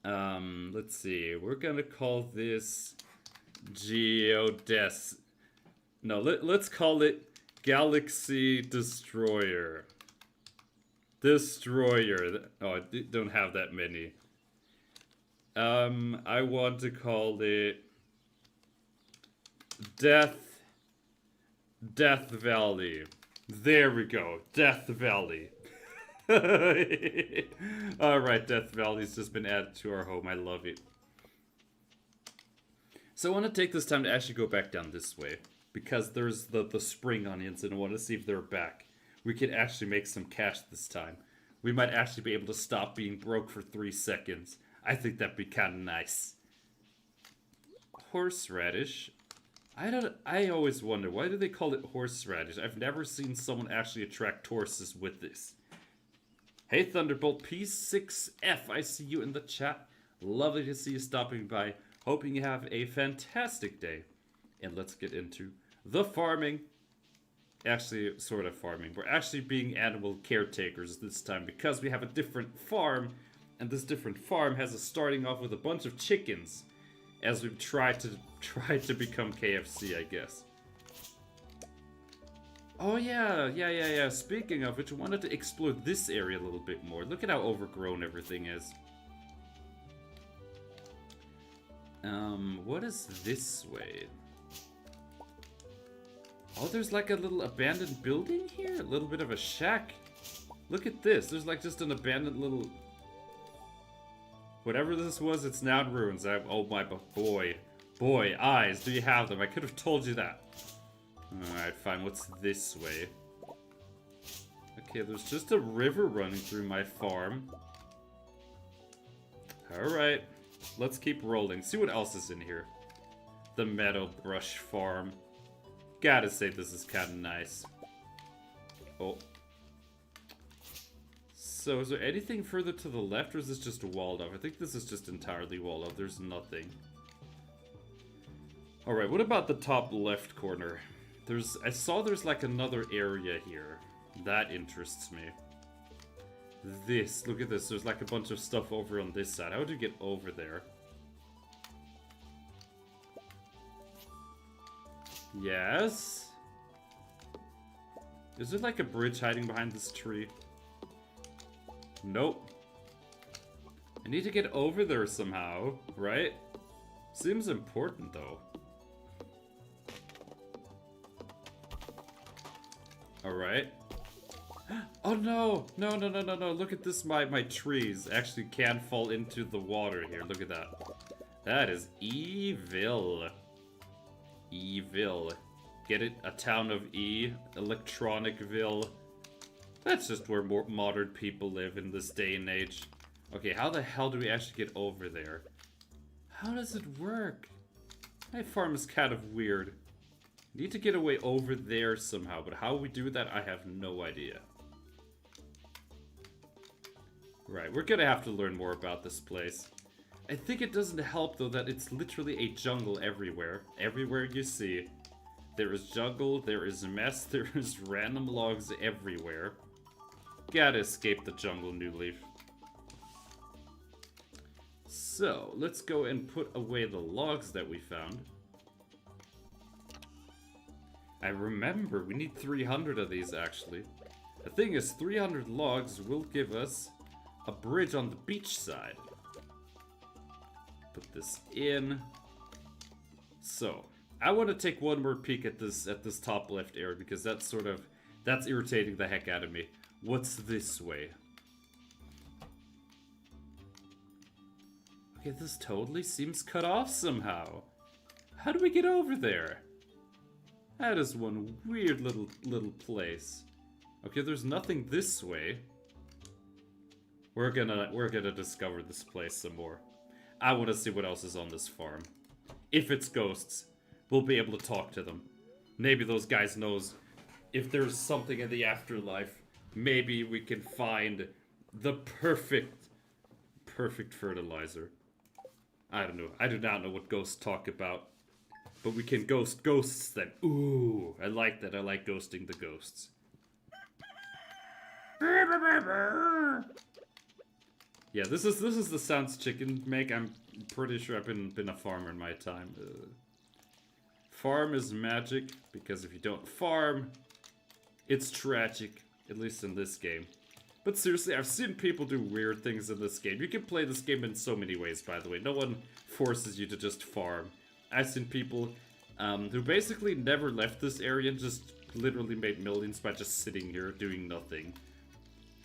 let's see. We're gonna call this... Geodes... No, let's call it Galaxy Destroyer. Destroyer. Oh, I don't have that many. I want to call it Death Valley. There we go. Death Valley. Alright, Death Valley's just been added to our home. I love it. So I want to take this time to actually go back down this way. Because there's the spring onions and I want to see if they're back. We could actually make some cash this time. We might actually be able to stop being broke for 3 seconds. I think that'd be kind of nice. Horseradish. I always wonder, why do they call it horseradish? I've never seen someone actually attract horses with this. Hey Thunderbolt P6F, I see you in the chat. Lovely to see you stopping by. Hoping you have a fantastic day. And let's get into the farming. Actually, sort of farming. We're actually being animal caretakers this time because we have a different farm. And this different farm has us starting off with a bunch of chickens. As we've tried to become KFC, I guess. Oh yeah. Speaking of which, I wanted to explore this area a little bit more. Look at how overgrown everything is. What is this way? Oh, there's like a little abandoned building here? A little bit of a shack. Look at this. There's like just an abandoned little... Whatever this was, it's now in ruins. Oh my boy. Boy, eyes, do you have them? I could have told you that. Alright, fine. What's this way? Okay, there's just a river running through my farm. Alright. Let's keep rolling. See what else is in here. The Meadow Brush Farm. Gotta say this is kind of nice. Oh. So is there anything further to the left or is this just walled off? I think this is just entirely walled off. There's nothing. Alright, what about the top left corner? I saw there's like another area here. That interests me. Look at this. There's like a bunch of stuff over on this side. How do you get over there? Yes? Is there like a bridge hiding behind this tree? Nope. I need to get over there somehow, right? Seems important though. Alright. Oh no! No. Look at this, my trees actually can fall into the water here. Look at that. That is evil. Evil. Get it? A town of E. Electronicville. That's just where more modern people live in this day and age. Okay, how the hell do we actually get over there? How does it work? My farm is kind of weird. Need to get away over there somehow, but how we do that, I have no idea. Right, we're gonna have to learn more about this place. I think it doesn't help, though, that it's literally a jungle everywhere. Everywhere you see. There is jungle, there is mess, there is random logs everywhere. Gotta escape the jungle, New Leaf. So, let's go and put away the logs that we found. I remember, we need 300 of these, actually. The thing is, 300 logs will give us a bridge on the beach side. Put this in. So, I want to take one more peek at this top left area, because that's irritating the heck out of me. What's this way? Okay, this totally seems cut off somehow. How do we get over there? That is one weird little place. Okay, there's nothing this way. We're gonna discover this place some more. I want to see what else is on this farm. If it's ghosts, we'll be able to talk to them. Maybe those guys knows if there's something in the afterlife maybe we can find the perfect fertilizer. I don't know. I do not know what ghosts talk about. But we can ghost ghosts then. Ooh, I like that. I like ghosting the ghosts. Yeah, this is the sounds chicken make. I'm pretty sure I've been a farmer in my time. Farm is magic, because if you don't farm, it's tragic. At least in this game. But seriously, I've seen people do weird things in this game. You can play this game in so many ways, by the way. No one forces you to just farm. I've seen people who basically never left this area and just literally made millions by just sitting here doing nothing.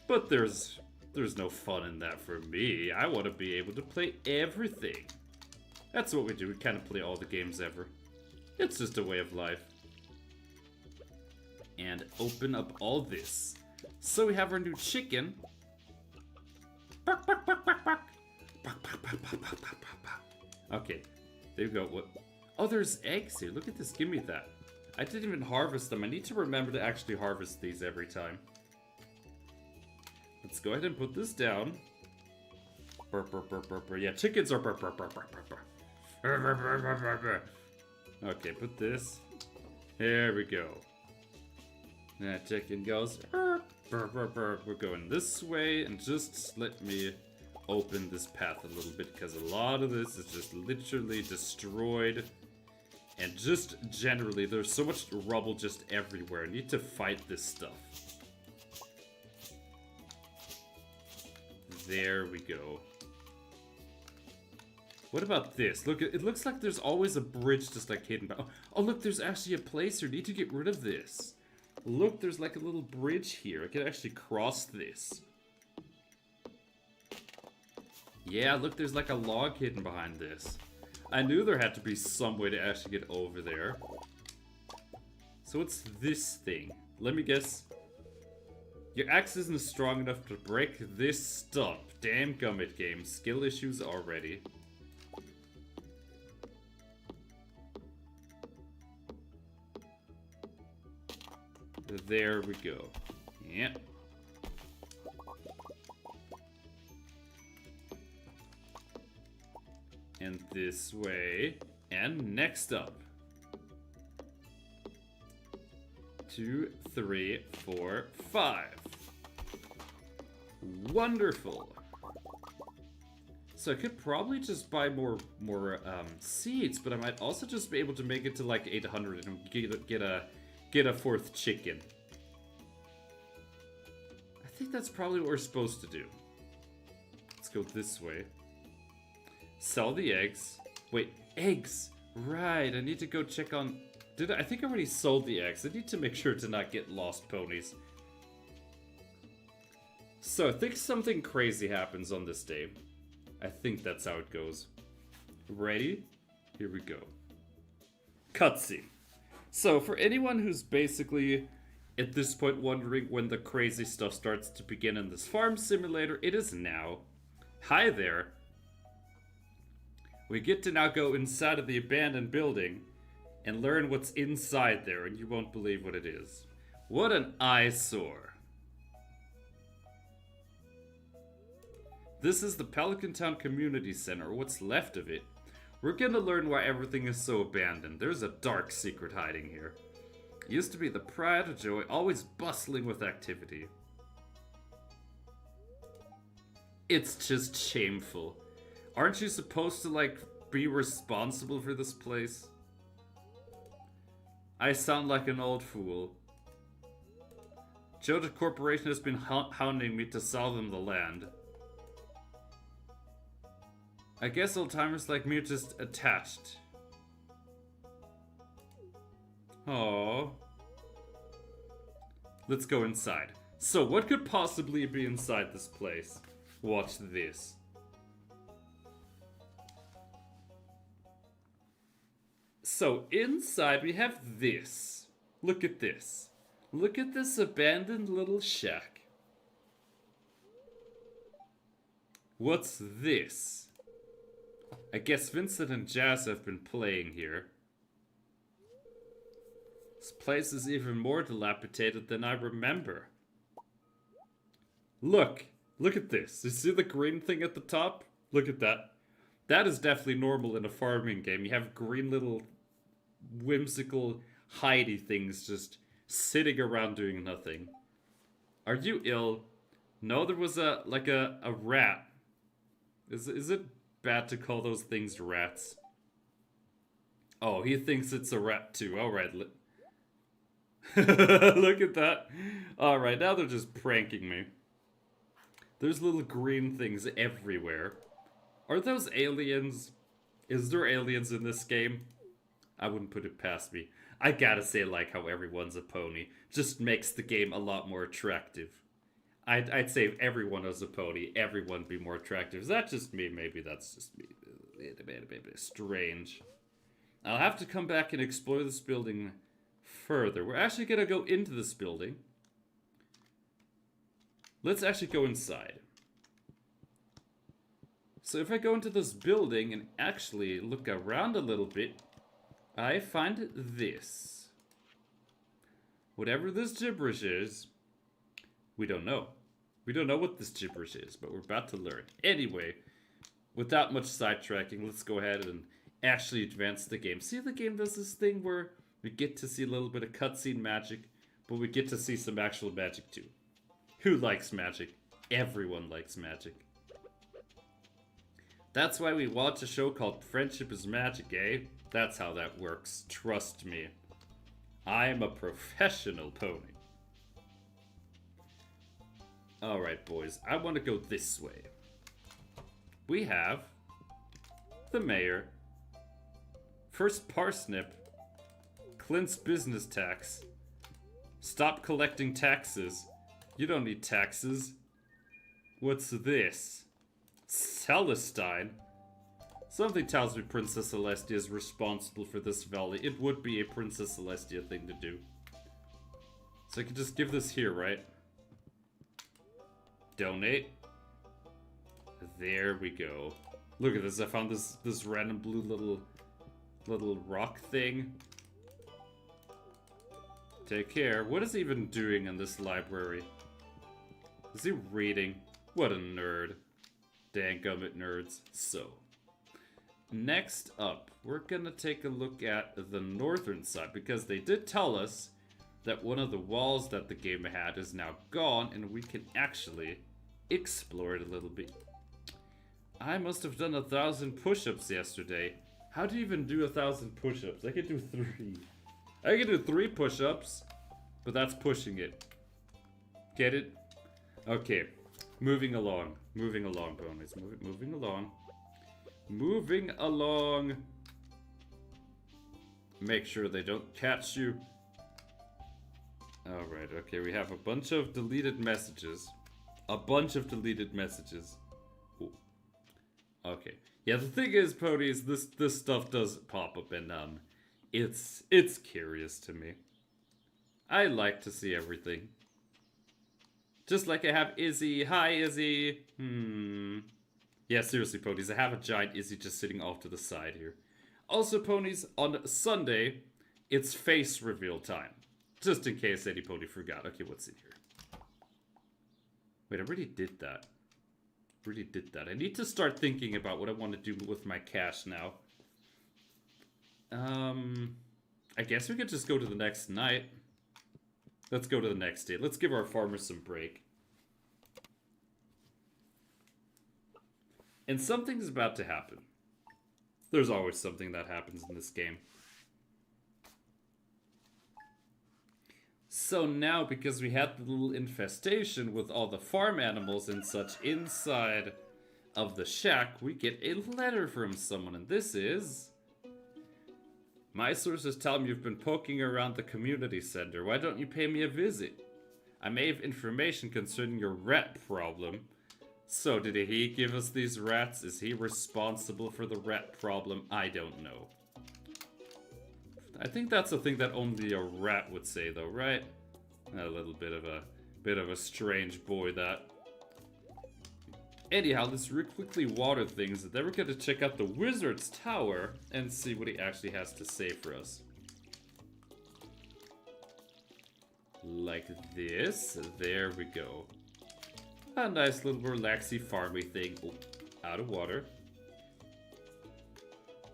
But there's no fun in that for me. I want to be able to play everything. That's what we do. We kind of play all the games ever. It's just a way of life. And open up all this. So we have our new chicken. Okay, there you go. What? Oh, there's eggs here. Look at this. Give me that. I didn't even harvest them. I need to remember to actually harvest these every time. Let's go ahead and put this down. Burp, burp, burp, burp, burp. Yeah, chickens are burp, burp, burp, burp, burp, burp. Okay, put this. There we go. That chicken goes. Burp, burp, burp, burp. We're going this way, and just let me open this path a little bit, because a lot of this is just literally destroyed. And just generally, there's so much rubble just everywhere. I need to fight this stuff. There we go. What about this? Look, it looks like there's always a bridge just like hidden back. Oh, look, there's actually a place here. Need to get rid of this. Look, there's like a little bridge here. I can actually cross this. Yeah, look, there's like a log hidden behind this. I knew there had to be some way to actually get over there. So what's this thing? Let me guess. Your axe isn't strong enough to break this stump. Damn gummit game. Skill issues already. There we go. Yep. And this way. And next up. 2, 3, 4, 5. Wonderful. So I could probably just buy more seeds, but I might also just be able to make it to like 800 and get a fourth chicken. I think that's probably what we're supposed to do. Let's go this way. Sell the eggs. Wait, eggs! Right, I need to go check on... I think I already sold the eggs. I need to make sure to not get lost ponies. So I think something crazy happens on this day. I think that's how it goes. Ready? Here we go. Cutscene. So for anyone who's basically at this point wondering when the crazy stuff starts to begin in this farm simulator, it is now. Hi there. We get to now go inside of the abandoned building and learn what's inside there, and you won't believe what it is. What an eyesore. This is the Pelican Town Community Center, or what's left of it. We're gonna learn why everything is so abandoned. There's a dark secret hiding here. It used to be the pride of joy, always bustling with activity. It's just shameful. Aren't you supposed to, like, be responsible for this place? I sound like an old fool. Jota Corporation has been hounding me to sell them the land. I guess old-timers like me are just attached. Oh. Let's go inside. So, what could possibly be inside this place? Watch this. So, inside we have this. Look at this. Look at this abandoned little shack. What's this? I guess Vincent and Jazz have been playing here. This place is even more dilapidated than I remember. Look! Look at this. You see the green thing at the top? Look at that. That is definitely normal in a farming game. You have green little whimsical hidey things just sitting around doing nothing. Are you ill? No, there was a rat. Is it bad to call those things rats? Oh, he thinks it's a rat too. Alright. Look at that. Alright, now they're just pranking me. There's little green things everywhere. Are those aliens? Is there aliens in this game? I wouldn't put it past me. I gotta say, like how everyone's a pony just makes the game a lot more attractive. I'd say if everyone was a pony, everyone would be more attractive. Is that just me? Maybe that's just me. A bit strange. I'll have to come back and explore this building further. We're actually gonna go into this building. Let's actually go inside. So if I go into this building and actually look around a little bit, I find this. Whatever this gibberish is, we don't know. We don't know what this gibberish is, but we're about to learn. Anyway, without much sidetracking, let's go ahead and actually advance the game. See, the game does this thing where we get to see a little bit of cutscene magic, but we get to see some actual magic too. Who likes magic? Everyone likes magic. That's why we watch a show called Friendship is Magic, eh? That's how that works. Trust me. I'm a professional pony. Alright, boys. I want to go this way. We have the mayor. First parsnip. Clint's business tax. Stop collecting taxes. You don't need taxes. What's this? Celestine? Something tells me Princess Celestia is responsible for this valley. It would be a Princess Celestia thing to do. So I can just give this here, right? Donate. There we go. Look at this. I found this random blue little rock thing. Take care. What is he even doing in this library? Is he reading? What a nerd. Dangummit nerds. So, next up, we're gonna take a look at the northern side because they did tell us that one of the walls that the game had is now gone and we can actually explore it a little bit. I must have done 1,000 push-ups yesterday. How do you even do 1,000 push-ups? I could do 3. I could do 3 push-ups, but that's pushing it. Get it? Okay, moving along. Moving along, ponies. Moving along. Moving along. Make sure they don't catch you. Alright, okay, we have a bunch of deleted messages. A bunch of deleted messages. Ooh. Okay. Yeah, the thing is, ponies, this stuff does pop up and it's curious to me. I like to see everything. Just like I have Izzy. Hi, Izzy. Yeah, seriously, ponies. I have a giant Izzy just sitting off to the side here. Also, ponies, on Sunday, it's face reveal time. Just in case any pony forgot. Okay, what's in here? Wait, I already did that. I need to start thinking about what I want to do with my cash now. I guess we could just go to the next night. Let's go to the next day. Let's give our farmers some break. And something's about to happen. There's always something that happens in this game. So now, because we had the little infestation with all the farm animals and such inside of the shack, we get a letter from someone, and this is... My sources tell me you've been poking around the community center. Why don't you pay me a visit? I may have information concerning your rat problem. So, did he give us these rats? Is he responsible for the rat problem? I don't know. I think that's a thing that only a rat would say, though, right? A little bit of a strange boy, that. Anyhow, let's quickly water things, and then we're gonna check out the wizard's tower and see what he actually has to say for us. Like this. There we go. A nice little relaxy farmy thing. Oh, out of water.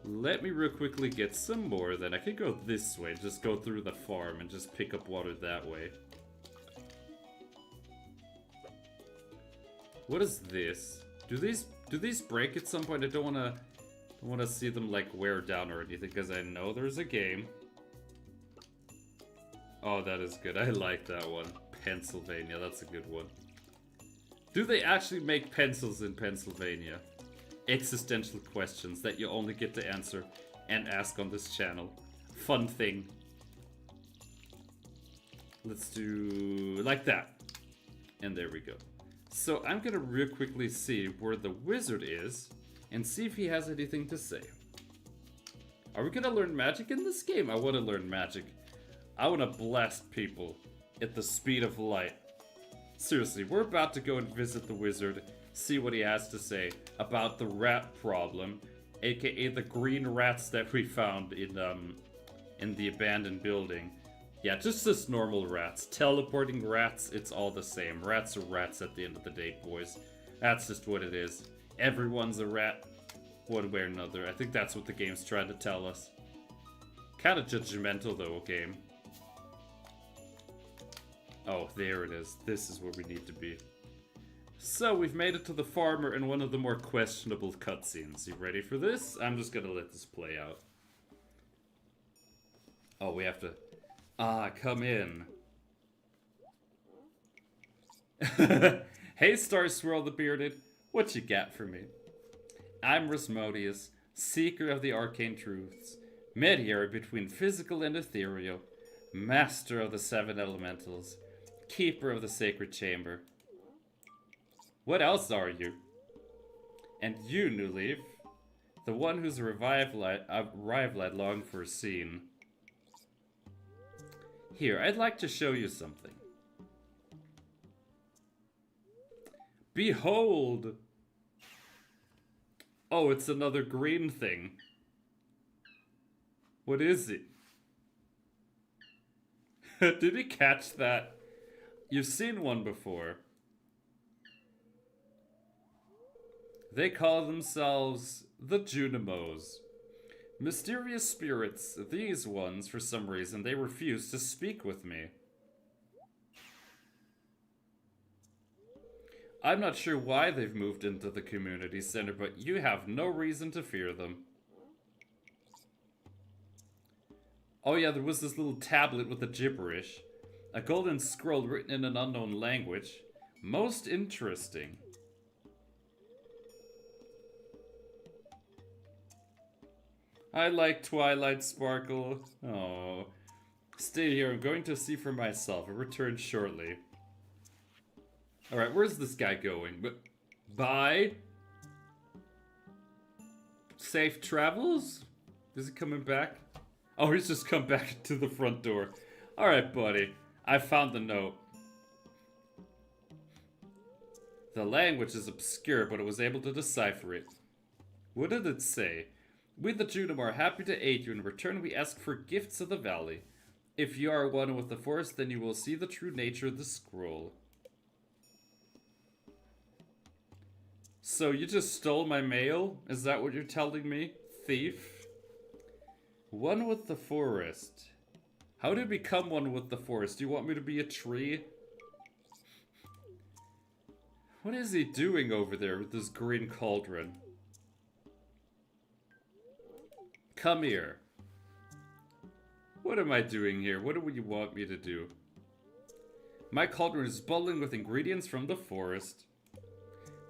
Let me real quickly get some more, then I can go this way. Just go through the farm and just pick up water that way. What is this? Do these break at some point? I don't wanna see them like wear down or anything, because I know there's a game. Oh, that is good. I like that one. Pennsylvania, that's a good one. Do they actually make pencils in Pennsylvania? Existential questions that you only get to answer and ask on this channel. Fun thing. Let's do like that. And there we go. So I'm gonna real quickly see where the wizard is and see if he has anything to say. Are we gonna learn magic in this game? I wanna learn magic. I wanna blast people at the speed of light. Seriously, we're about to go and visit the wizard, see what he has to say about the rat problem, aka the green rats that we found in the abandoned building. Yeah, just normal rats. Teleporting rats, it's all the same. Rats are rats at the end of the day, boys. That's just what it is. Everyone's a rat, one way or another. I think that's what the game's trying to tell us. Kind of judgmental though, game. Oh, there it is. This is where we need to be. So, we've made it to the farmer in one of the more questionable cutscenes. You ready for this? I'm just gonna let this play out. Oh, we have to... Ah, come in. Hey, Star Swirl the Bearded. What you got for me? I'm Rasmodius, seeker of the arcane truths, mediator between physical and ethereal, master of the seven elementals, keeper of the sacred chamber. What else are you? And you, New Leaf, the one whose arrival I'd long foreseen. Here, I'd like to show you something. Behold! Oh, it's another green thing. What is it? Did he catch that? You've seen one before. They call themselves the Junimos. Mysterious spirits, these ones, for some reason, they refuse to speak with me. I'm not sure why they've moved into the community center, but you have no reason to fear them. Oh yeah, there was this little tablet with the gibberish. A golden scroll written in an unknown language. Most interesting. I like Twilight Sparkle. Oh. Stay here, I'm going to see for myself. I'll return shortly. Alright, where's this guy going? Bye? Safe travels? Is he coming back? Oh, he's just come back to the front door. Alright, buddy. I found the note. The language is obscure, but I was able to decipher it. What did it say? We the Junim are happy to aid you. In return, we ask for gifts of the valley. If you are one with the forest, then you will see the true nature of the scroll. So you just stole my mail? Is that what you're telling me? Thief? One with the forest. How do you become one with the forest? Do you want me to be a tree? What is he doing over there with this green cauldron? Come here. What am I doing here? What do you want me to do? My cauldron is bubbling with ingredients from the forest.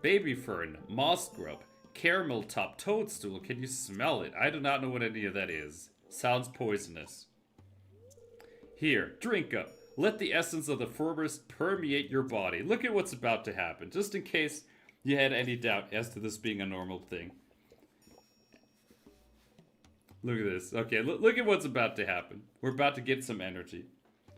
Baby fern, moss grub, caramel top toadstool. Can you smell it? I do not know what any of that is. Sounds poisonous. Here, drink up. Let the essence of the forest permeate your body. Look at what's about to happen, just in case you had any doubt as to this being a normal thing. Look at this. Okay, look at what's about to happen. We're about to get some energy.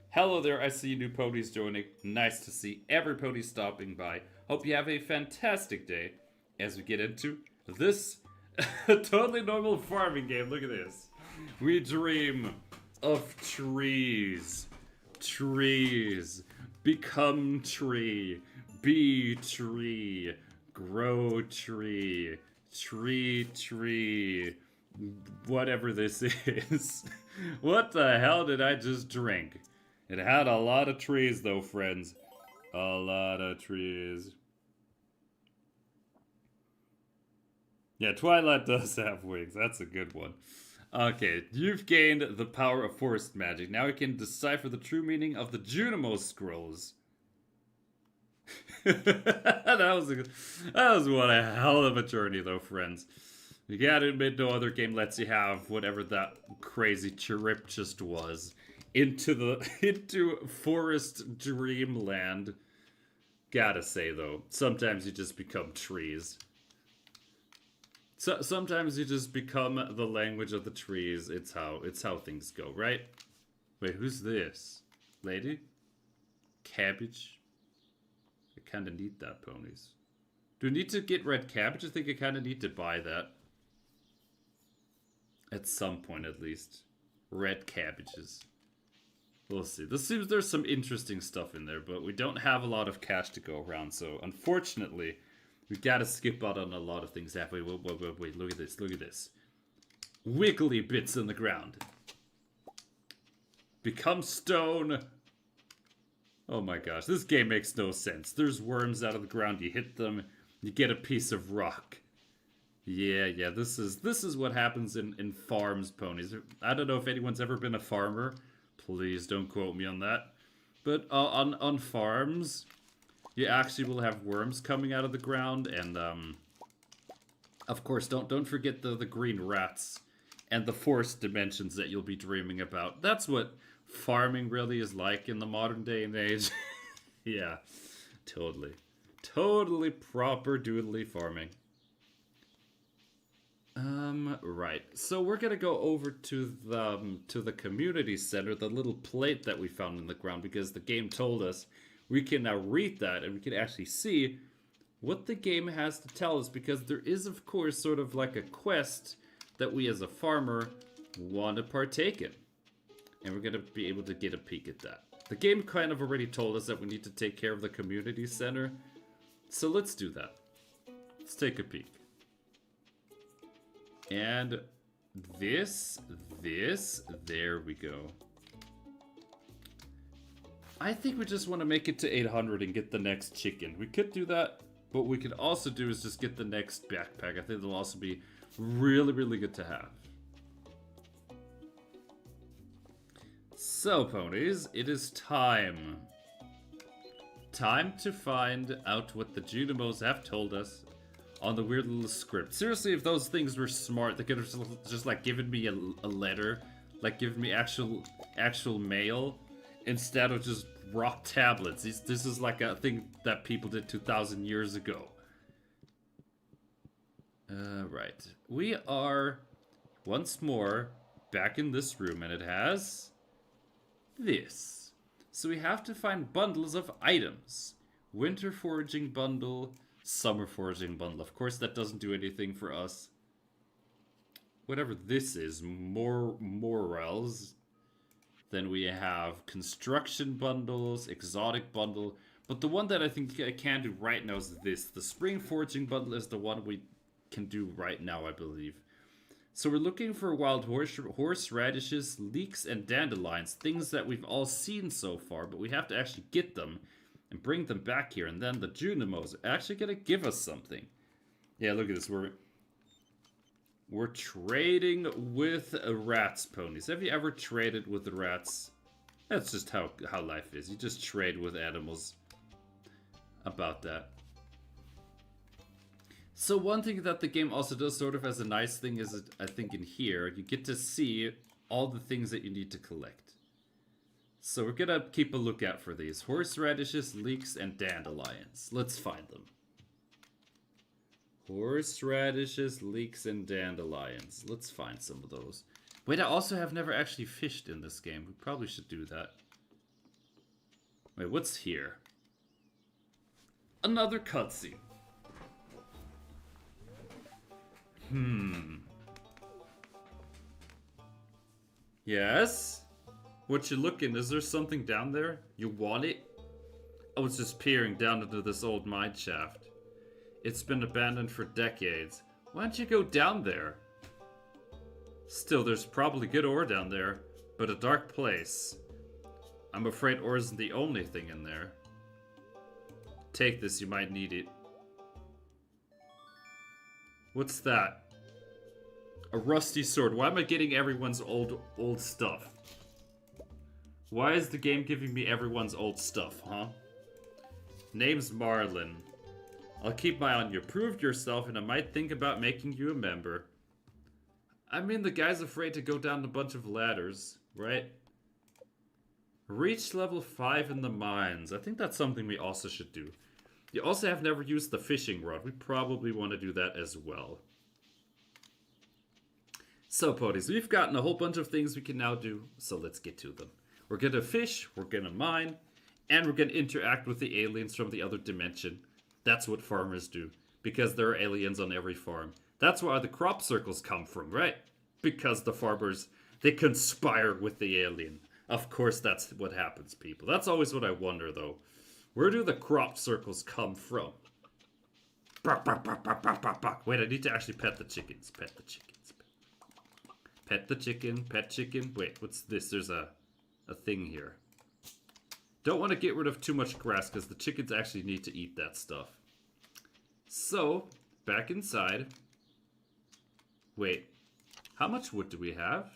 Hello there, I see new ponies joining. Nice to see every pony stopping by. Hope you have a fantastic day as we get into this totally normal farming game. Look at this. We dream of trees. Trees. Become tree. Bee tree. Grow tree. Tree. Whatever this is. What the hell did I just drink? It had a lot of trees though, friends. A lot of trees. Yeah, Twilight does have wings. That's a good one. Okay, you've gained the power of forest magic. Now you can decipher the true meaning of the Junimo scrolls. that was one a hell of a journey though, friends. You gotta admit, no other game lets you have whatever that crazy trip just was into forest dreamland. Gotta say though, sometimes you just become trees. So sometimes you just become the language of the trees. It's how things go, right? Wait, who's this? Lady? Cabbage? I kinda need that, ponies. Do I need to get red cabbage? I think I kinda need to buy that. At some point at least. Red cabbages. We'll see. This seems there's some interesting stuff in there, but we don't have a lot of cash to go around, so unfortunately we gotta skip out on a lot of things halfway. Wait, look at this. Wiggly bits in the ground. Become stone. Oh my gosh, this game makes no sense. There's worms out of the ground, you hit them, you get a piece of rock. Yeah, this is what happens in farms, ponies. I don't know if anyone's ever been a farmer. Please don't quote me on that. But on farms, you actually will have worms coming out of the ground, and of course, don't forget the green rats and the forest dimensions that you'll be dreaming about. That's what farming really is like in the modern day and age. Yeah, totally proper doodly farming. Right. So we're gonna go over to the community center, the little plate that we found in the ground, because the game told us we can now read that and we can actually see what the game has to tell us, because there is, of course, sort of like a quest that we as a farmer want to partake in. And we're gonna be able to get a peek at that. The game kind of already told us that we need to take care of the community center. So let's do that. Let's take a peek. And this, there we go. I think we just want to make it to 800 and get the next chicken. We could do that, but what we could also do is just get the next backpack. I think it'll also be really good to have. So, ponies, it is time. Time to find out what the Junimos have told us on the weird little script. Seriously, if those things were smart, they could have just like given me a letter, like given me actual mail, instead of just rock tablets. This is like a thing that people did 2,000 years ago. Right. We are once more back in this room, and it has this. So we have to find bundles of items. Winter foraging bundle, summer foraging bundle. Of course, that doesn't do anything for us. Whatever this is, more morels. Then we have construction bundles, exotic bundle. But the one that I think I can do right now is this. The spring foraging bundle is the one we can do right now, I believe. So we're looking for wild horseradishes, leeks, and dandelions. Things that we've all seen so far, but we have to actually get them and bring them back here. And then the Junimos are actually going to give us something. Yeah, look at this. We're trading with rats, ponies. Have you ever traded with the rats? That's just how life is. You just trade with animals. About that. So one thing that the game also does sort of as a nice thing is, I think in here, you get to see all the things that you need to collect. So we're gonna keep a lookout for these. Horseradishes, leeks, and dandelions. Let's find them. Horseradishes, leeks, and dandelions. Let's find some of those. Wait, I also have never actually fished in this game. We probably should do that. Wait, what's here? Another cutscene. Yes? What you looking? Is there something down there? You want it? I was just peering down into this old mine shaft. It's been abandoned for decades. Why don't you go down there? Still, there's probably good ore down there, but a dark place. I'm afraid ore isn't the only thing in there. Take this, you might need it. What's that? A rusty sword. Why am I getting everyone's old stuff? Why is the game giving me everyone's old stuff, huh? Name's Marlin. I'll keep my eye on you. Proved yourself, and I might think about making you a member. I mean, the guy's afraid to go down a bunch of ladders, right? Reach level 5 in the mines. I think that's something we also should do. You also have never used the fishing rod. We probably want to do that as well. So, Ponies, we've gotten a whole bunch of things we can now do, so let's get to them. We're gonna fish, we're gonna mine, and we're gonna interact with the aliens from the other dimension. That's what farmers do, because there are aliens on every farm. That's where the crop circles come from, right? Because the farmers, they conspire with the alien. Of course, that's what happens, people. That's always what I wonder, though. Where do the crop circles come from? Bark, bark, bark, bark, bark, bark, bark. Wait, I need to actually pet the chickens. Pet the chickens. Pet the chicken. Pet chicken. Wait, what's this? There's a thing here. Don't want to get rid of too much grass because the chickens actually need to eat that stuff. So, back inside. Wait, how much wood do we have?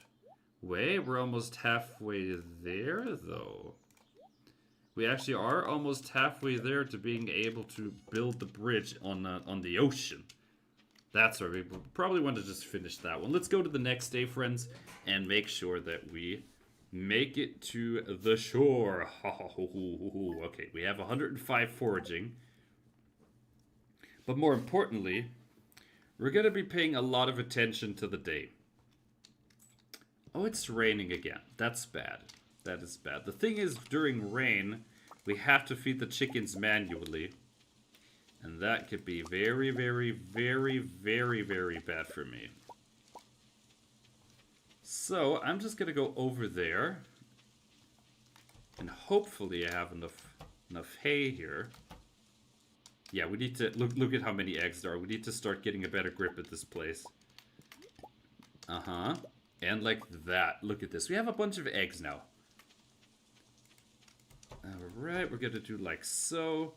Wait, we're almost halfway there, though. We actually are almost halfway there to being able to build the bridge on the ocean. That's right, we probably want to just finish that one. Let's go to the next day, friends, and make sure that we make it to the shore. Okay, we have 105 foraging. But more importantly, we're going to be paying a lot of attention to the day. Oh, it's raining again. That's bad. That is bad. The thing is, during rain, we have to feed the chickens manually. And that could be very, very, very, very, very bad for me. So, I'm just going to go over there. And hopefully I have enough hay here. Yeah, we need to... Look at how many eggs there are. We need to start getting a better grip at this place. Uh-huh. And like that. Look at this. We have a bunch of eggs now. Alright, we're going to do like so.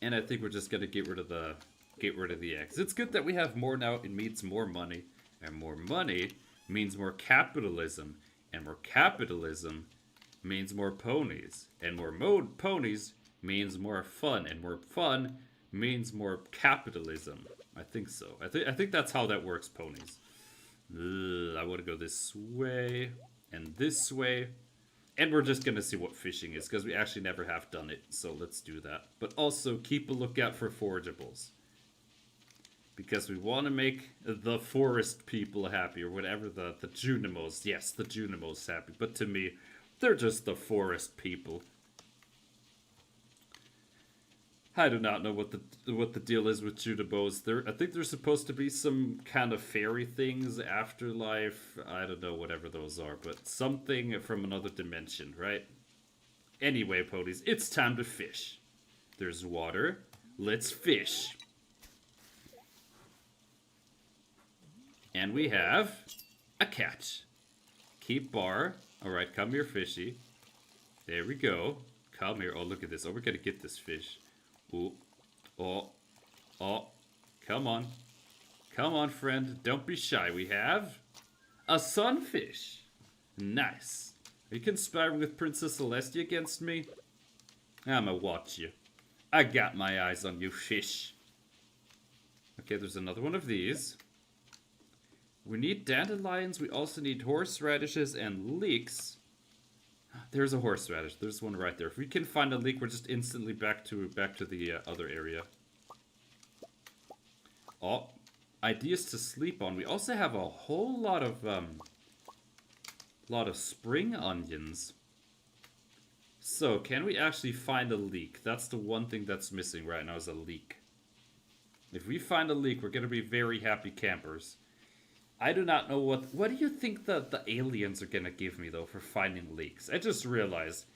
And I think we're just going to get rid of the eggs. It's good that we have more now. It means more money. And more money means more capitalism. And more capitalism means more ponies. And more ponies means more fun. And more fun means more capitalism. I think so. I think that's how that works, ponies. I want to go this way and this way. And we're just going to see what fishing is, because we actually never have done it. So let's do that. But also keep a lookout for forageables. Because we want to make the forest people happy, or whatever, the Junimos. Yes, the Junimos happy. But to me, they're just the forest people. I do not know what the deal is with Junimos. I think there's supposed to be some kind of fairy things, afterlife. I don't know, whatever those are, but something from another dimension, right? Anyway, ponies, it's time to fish. There's water. Let's fish. And we have a catch. Keep bar. All right, come here, fishy. There we go. Come here. Oh, look at this. Oh, we're gonna get this fish. Ooh. Oh. Oh. Come on. Come on, friend. Don't be shy. We have a sunfish. Nice. Are you conspiring with Princess Celestia against me? I'ma watch you. I got my eyes on you, fish. Okay, there's another one of these. We need dandelions. We also need horseradishes and leeks. There's a horseradish. There's one right there. If we can find a leek, we're just instantly back to the other area. Oh, ideas to sleep on. We also have a whole lot of spring onions. So, can we actually find a leek? That's the one thing that's missing right now, is a leek. If we find a leek, we're gonna be very happy campers. I do not know what do you think the aliens are gonna give me, though, for finding leeks? I just realized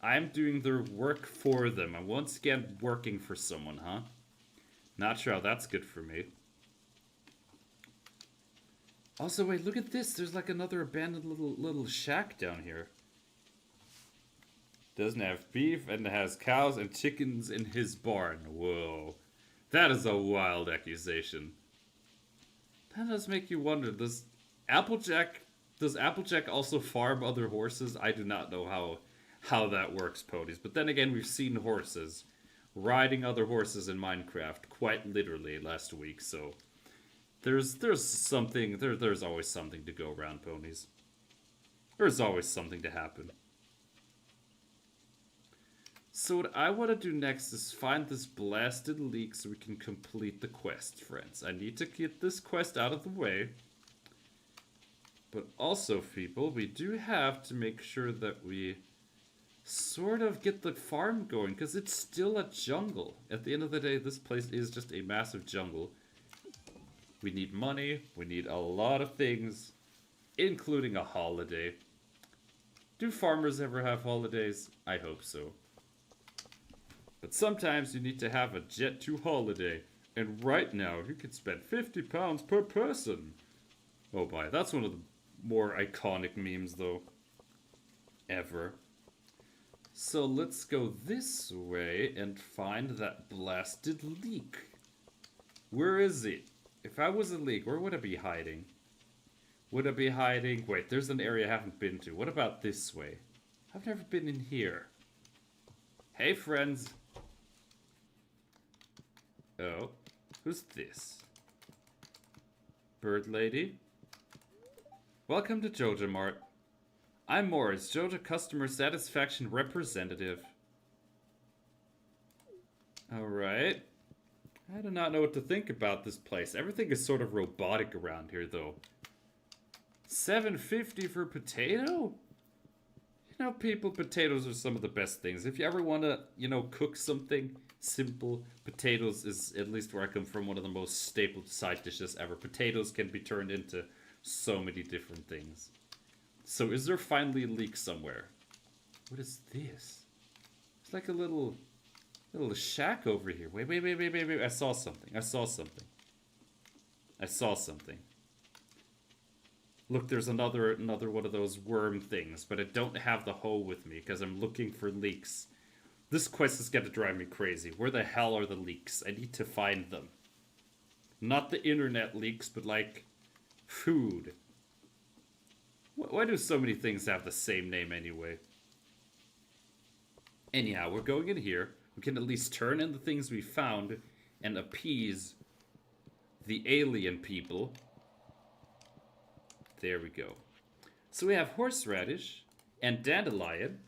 I'm doing their work for them. I'm once again working for someone, huh? Not sure how that's good for me. Also, wait, look at this. There's like another abandoned little shack down here. Doesn't have beef and has cows and chickens in his barn. Whoa. That is a wild accusation. That does make you wonder, does Applejack also farm other horses? I do not know how that works, Ponies. But then again, we've seen horses riding other horses in Minecraft quite literally last week, so there's something there's always something to go around, Ponies. There's always something to happen. So what I want to do next is find this blasted leak so we can complete the quest, friends. I need to get this quest out of the way. But also, people, we do have to make sure that we sort of get the farm going, because it's still a jungle. At the end of the day, this place is just a massive jungle. We need money, we need a lot of things, including a holiday. Do farmers ever have holidays? I hope so. But sometimes you need to have a jet to holiday. And right now, you can spend £50 per person. Oh boy, that's one of the more iconic memes though. Ever. So let's go this way and find that blasted leak. Where is it? If I was a leak, where would I be hiding? Would I be hiding? Wait, there's an area I haven't been to. What about this way? I've never been in here. Hey friends. Oh, who's this? Bird lady? Welcome to Joja Mart. I'm Morris, Joja Customer Satisfaction Representative. Alright. I do not know what to think about this place. Everything is sort of robotic around here, though. $7.50 for potato? You know, people, potatoes are some of the best things. If you ever want to, you know, cook something simple, potatoes is, at least where I come from, one of the most staple side dishes ever. Potatoes can be turned into so many different things. So is there finally a leak somewhere? What is this? It's like a little shack over here. Wait. I saw something. Look, there's another one of those worm things, but I don't have the hoe with me because I'm looking for leaks. This quest is going to drive me crazy. Where the hell are the leaks? I need to find them. Not the internet leaks, but like food. Why do so many things have the same name anyway? Anyhow, we're going in here. We can at least turn in the things we found and appease the alien people. There we go. So we have horseradish and dandelion.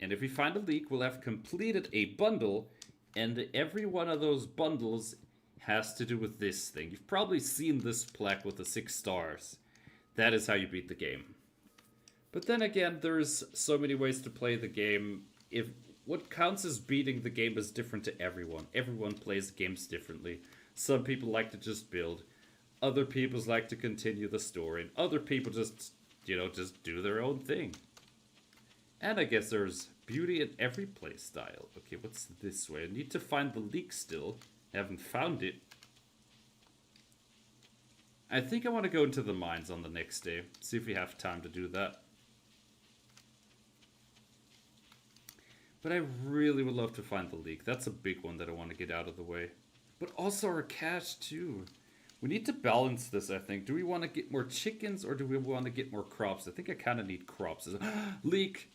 And if we find a leak, we'll have completed a bundle. And every one of those bundles has to do with this thing. You've probably seen this plaque with the 6 stars. That is how you beat the game. But then again, there's so many ways to play the game. If what counts as beating the game is different to everyone. Everyone plays games differently. Some people like to just build. Other people like to continue the story. And other people just, you know, just do their own thing. And I guess there's beauty in every play style. Okay, what's this way? I need to find the leak still. I haven't found it. I think I want to go into the mines on the next day. See if we have time to do that. But I really would love to find the leak. That's a big one that I want to get out of the way. But also our cash too. We need to balance this, I think. Do we want to get more chickens or do we want to get more crops? I think I kind of need crops. Leak,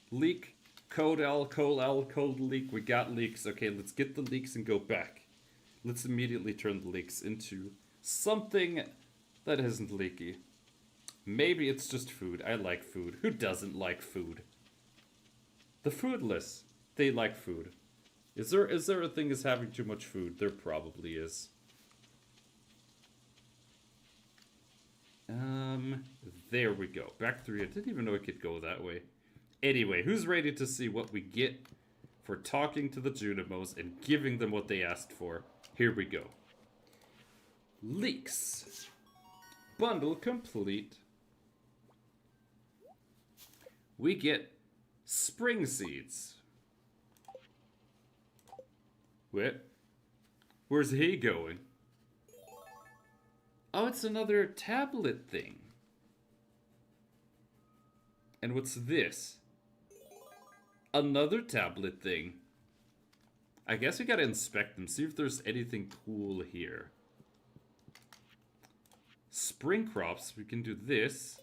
code L, code leak. We got leaks. Okay, let's get the leaks and go back. Let's immediately turn the leaks into something that isn't leaky. Maybe it's just food. I like food. Who doesn't like food? The foodless. They like food. Is there a thing as having too much food? There probably is. There we go. Back 3. I didn't even know it could go that way. Anyway, who's ready to see what we get for talking to the Junimos and giving them what they asked for? Here we go. Leaks. Bundle complete. We get spring seeds. Where? Where's he going? Oh, it's another tablet thing. And what's this? Another tablet thing. I guess we gotta inspect them, see if there's anything cool here. Spring crops, we can do this.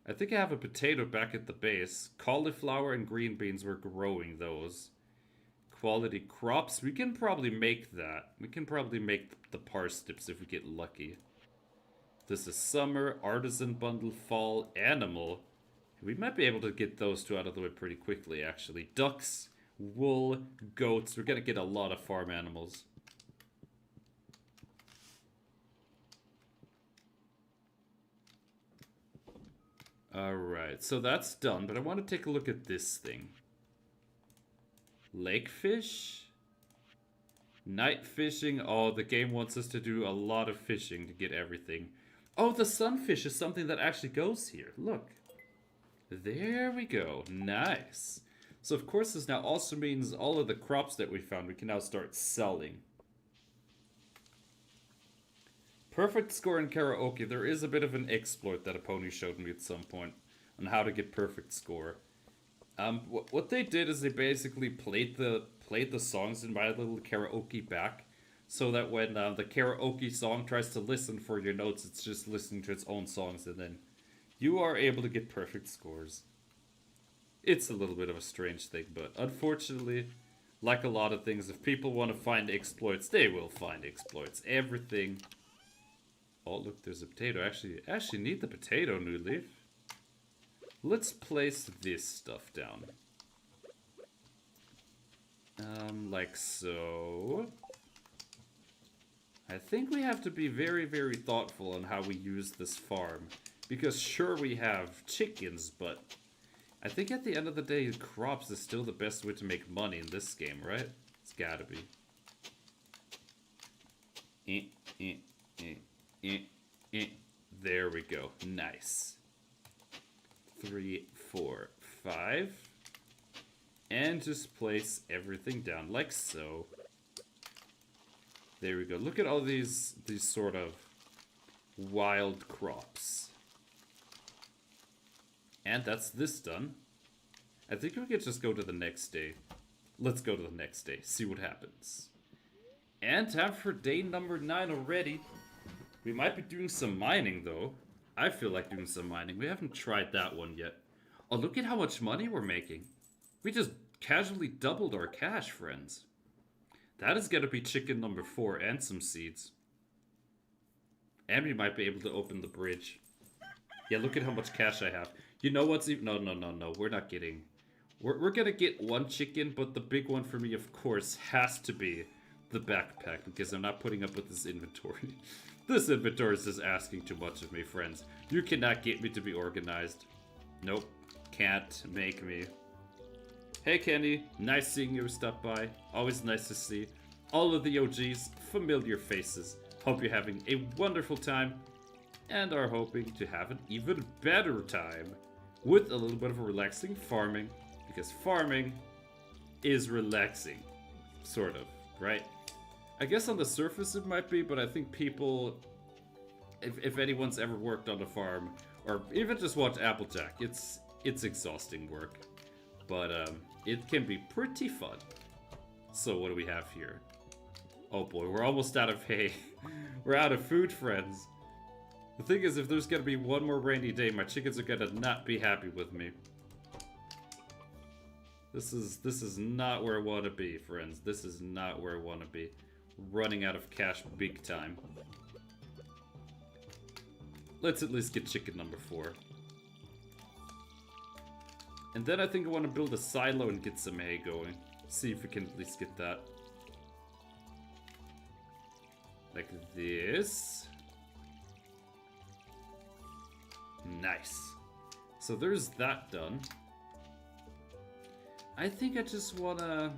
I think I have a potato back at the base. Cauliflower and green beans, we're growing those. Quality crops, we can probably make that. We can probably make the parsnips if we get lucky. This is summer, artisan bundle, fall, animal. We might be able to get those two out of the way pretty quickly, actually. Ducks, wool, goats. We're gonna get a lot of farm animals. Alright, so that's done, but I want to take a look at this thing. Lake fish? Night fishing. Oh, the game wants us to do a lot of fishing to get everything. Oh, the sunfish is something that actually goes here. Look. There we go. Nice. So, of course, this now also means all of the crops that we found we can now start selling. Perfect score in karaoke. There is a bit of an exploit that a pony showed me at some point on how to get perfect score. What they did is they basically played the songs in my little karaoke back, so that when the karaoke song tries to listen for your notes, it's just listening to its own songs, and then you are able to get perfect scores. It's a little bit of a strange thing, but unfortunately, like a lot of things, if people want to find exploits, they will find exploits. Everything. Oh, look, there's a potato. Actually need the potato, New Leaf. Let's place this stuff down. Like so. I think we have to be very, very thoughtful on how we use this farm. Because sure, we have chickens, but I think at the end of the day, crops is still the best way to make money in this game, right? It's gotta be. There we go. Nice. 3, 4, 5. And just place everything down like so. There we go. Look at all these sort of wild crops. And that's this done. I think we could just go to the next day. Let's go to the next day. See what happens. And time for day number 9 already. We might be doing some mining, though. I feel like doing some mining. We haven't tried that one yet. Oh, look at how much money we're making. We just casually doubled our cash, friends. That is going to be chicken number 4 and some seeds. And we might be able to open the bridge. Yeah, look at how much cash I have. You know what's even... No. We're not getting... We're going to get one chicken, but the big one for me, of course, has to be the backpack, because I'm not putting up with this inventory. This inventory is just asking too much of me, friends. You cannot get me to be organized. Nope. Can't make me. Hey, Kenny. Nice seeing you stop by. Always nice to see all of the OGs, familiar faces. Hope you're having a wonderful time and are hoping to have an even better time with a little bit of a relaxing farming, because farming is relaxing. Sort of, right? I guess on the surface it might be, but I think people, if anyone's ever worked on a farm, or even just watched Applejack, it's exhausting work. But it can be pretty fun. So what do we have here? Oh boy, we're almost out of hay. We're out of food, friends. The thing is, if there's gonna be one more rainy day, my chickens are gonna not be happy with me. This is not where I want to be, friends. This is not where I want to be. Running out of cash big time. Let's at least get chicken number 4. And then I think I want to build a silo and get some hay going. See if we can at least get that. Like this. Nice. So there's that done. I think I just wanna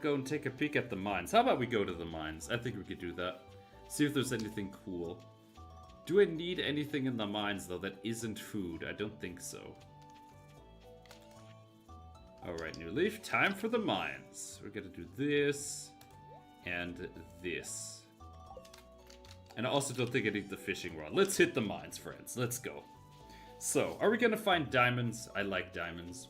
go and take a peek at the mines. How about we go to the mines? I think we could do that. See if there's anything cool. Do I need anything in the mines, though, that isn't food? I don't think so. Alright, new leaf. Time for the mines. We're gonna do this and this. And I also don't think I need the fishing rod. Let's hit the mines, friends. Let's go. So, are we gonna find diamonds? I like diamonds.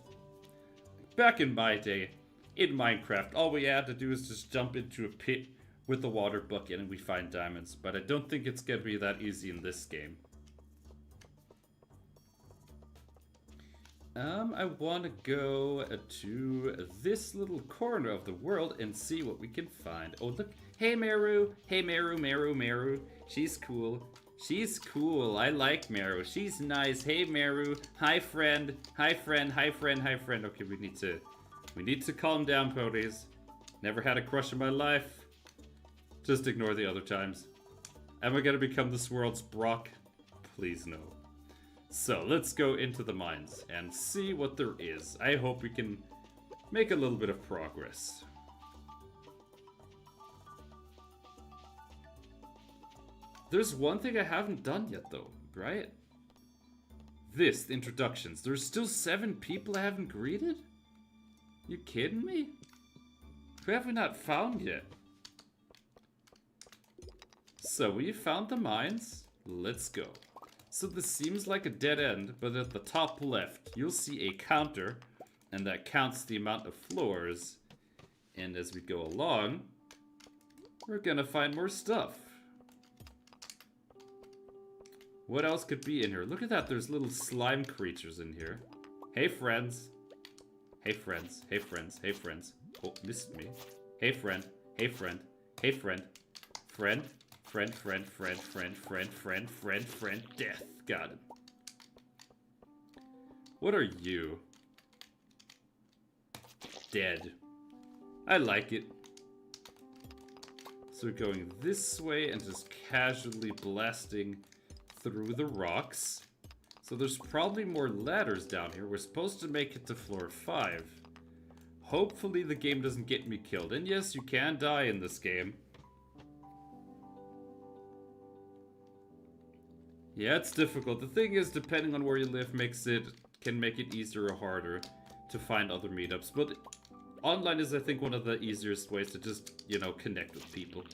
Back in my day, in Minecraft, all we had to do is just jump into a pit with the water bucket and we find diamonds. But I don't think it's gonna be that easy in this game. I want to go to this little corner of the world and see what we can find. Oh, look. Hey, Meru. Hey, Meru. She's cool. She's cool. I like Meru. She's nice. Hey, Meru. Hi, friend. Hi, friend. Okay, we need to calm down, Ponies. Never had a crush in my life. Just ignore the other times. Am I gonna become this world's Brock? Please no. So, let's go into the mines and see what there is. I hope we can make a little bit of progress. There's one thing I haven't done yet though, right? The introductions. There's still 7 people I haven't greeted? You kidding me? Who have we not found yet? So, we found the mines. Let's go. So this seems like a dead end, but at the top left, you'll see a counter, and that counts the amount of floors. And as we go along, we're gonna find more stuff. What else could be in here? Look at that, there's little slime creatures in here. Hey, friends. Hey, friends. Oh, missed me. Hey, friend. Friend. Death. Got it. What are you? Dead. I like it. So we're going this way and just casually blasting through the rocks. So there's probably more ladders down here. We're supposed to make it to floor 5. Hopefully the game doesn't get me killed. And yes, you can die in this game. Yeah, it's difficult. The thing is, depending on where you live, can make it easier or harder to find other meetups. But online is, I think, one of the easiest ways to just, you know, connect with people.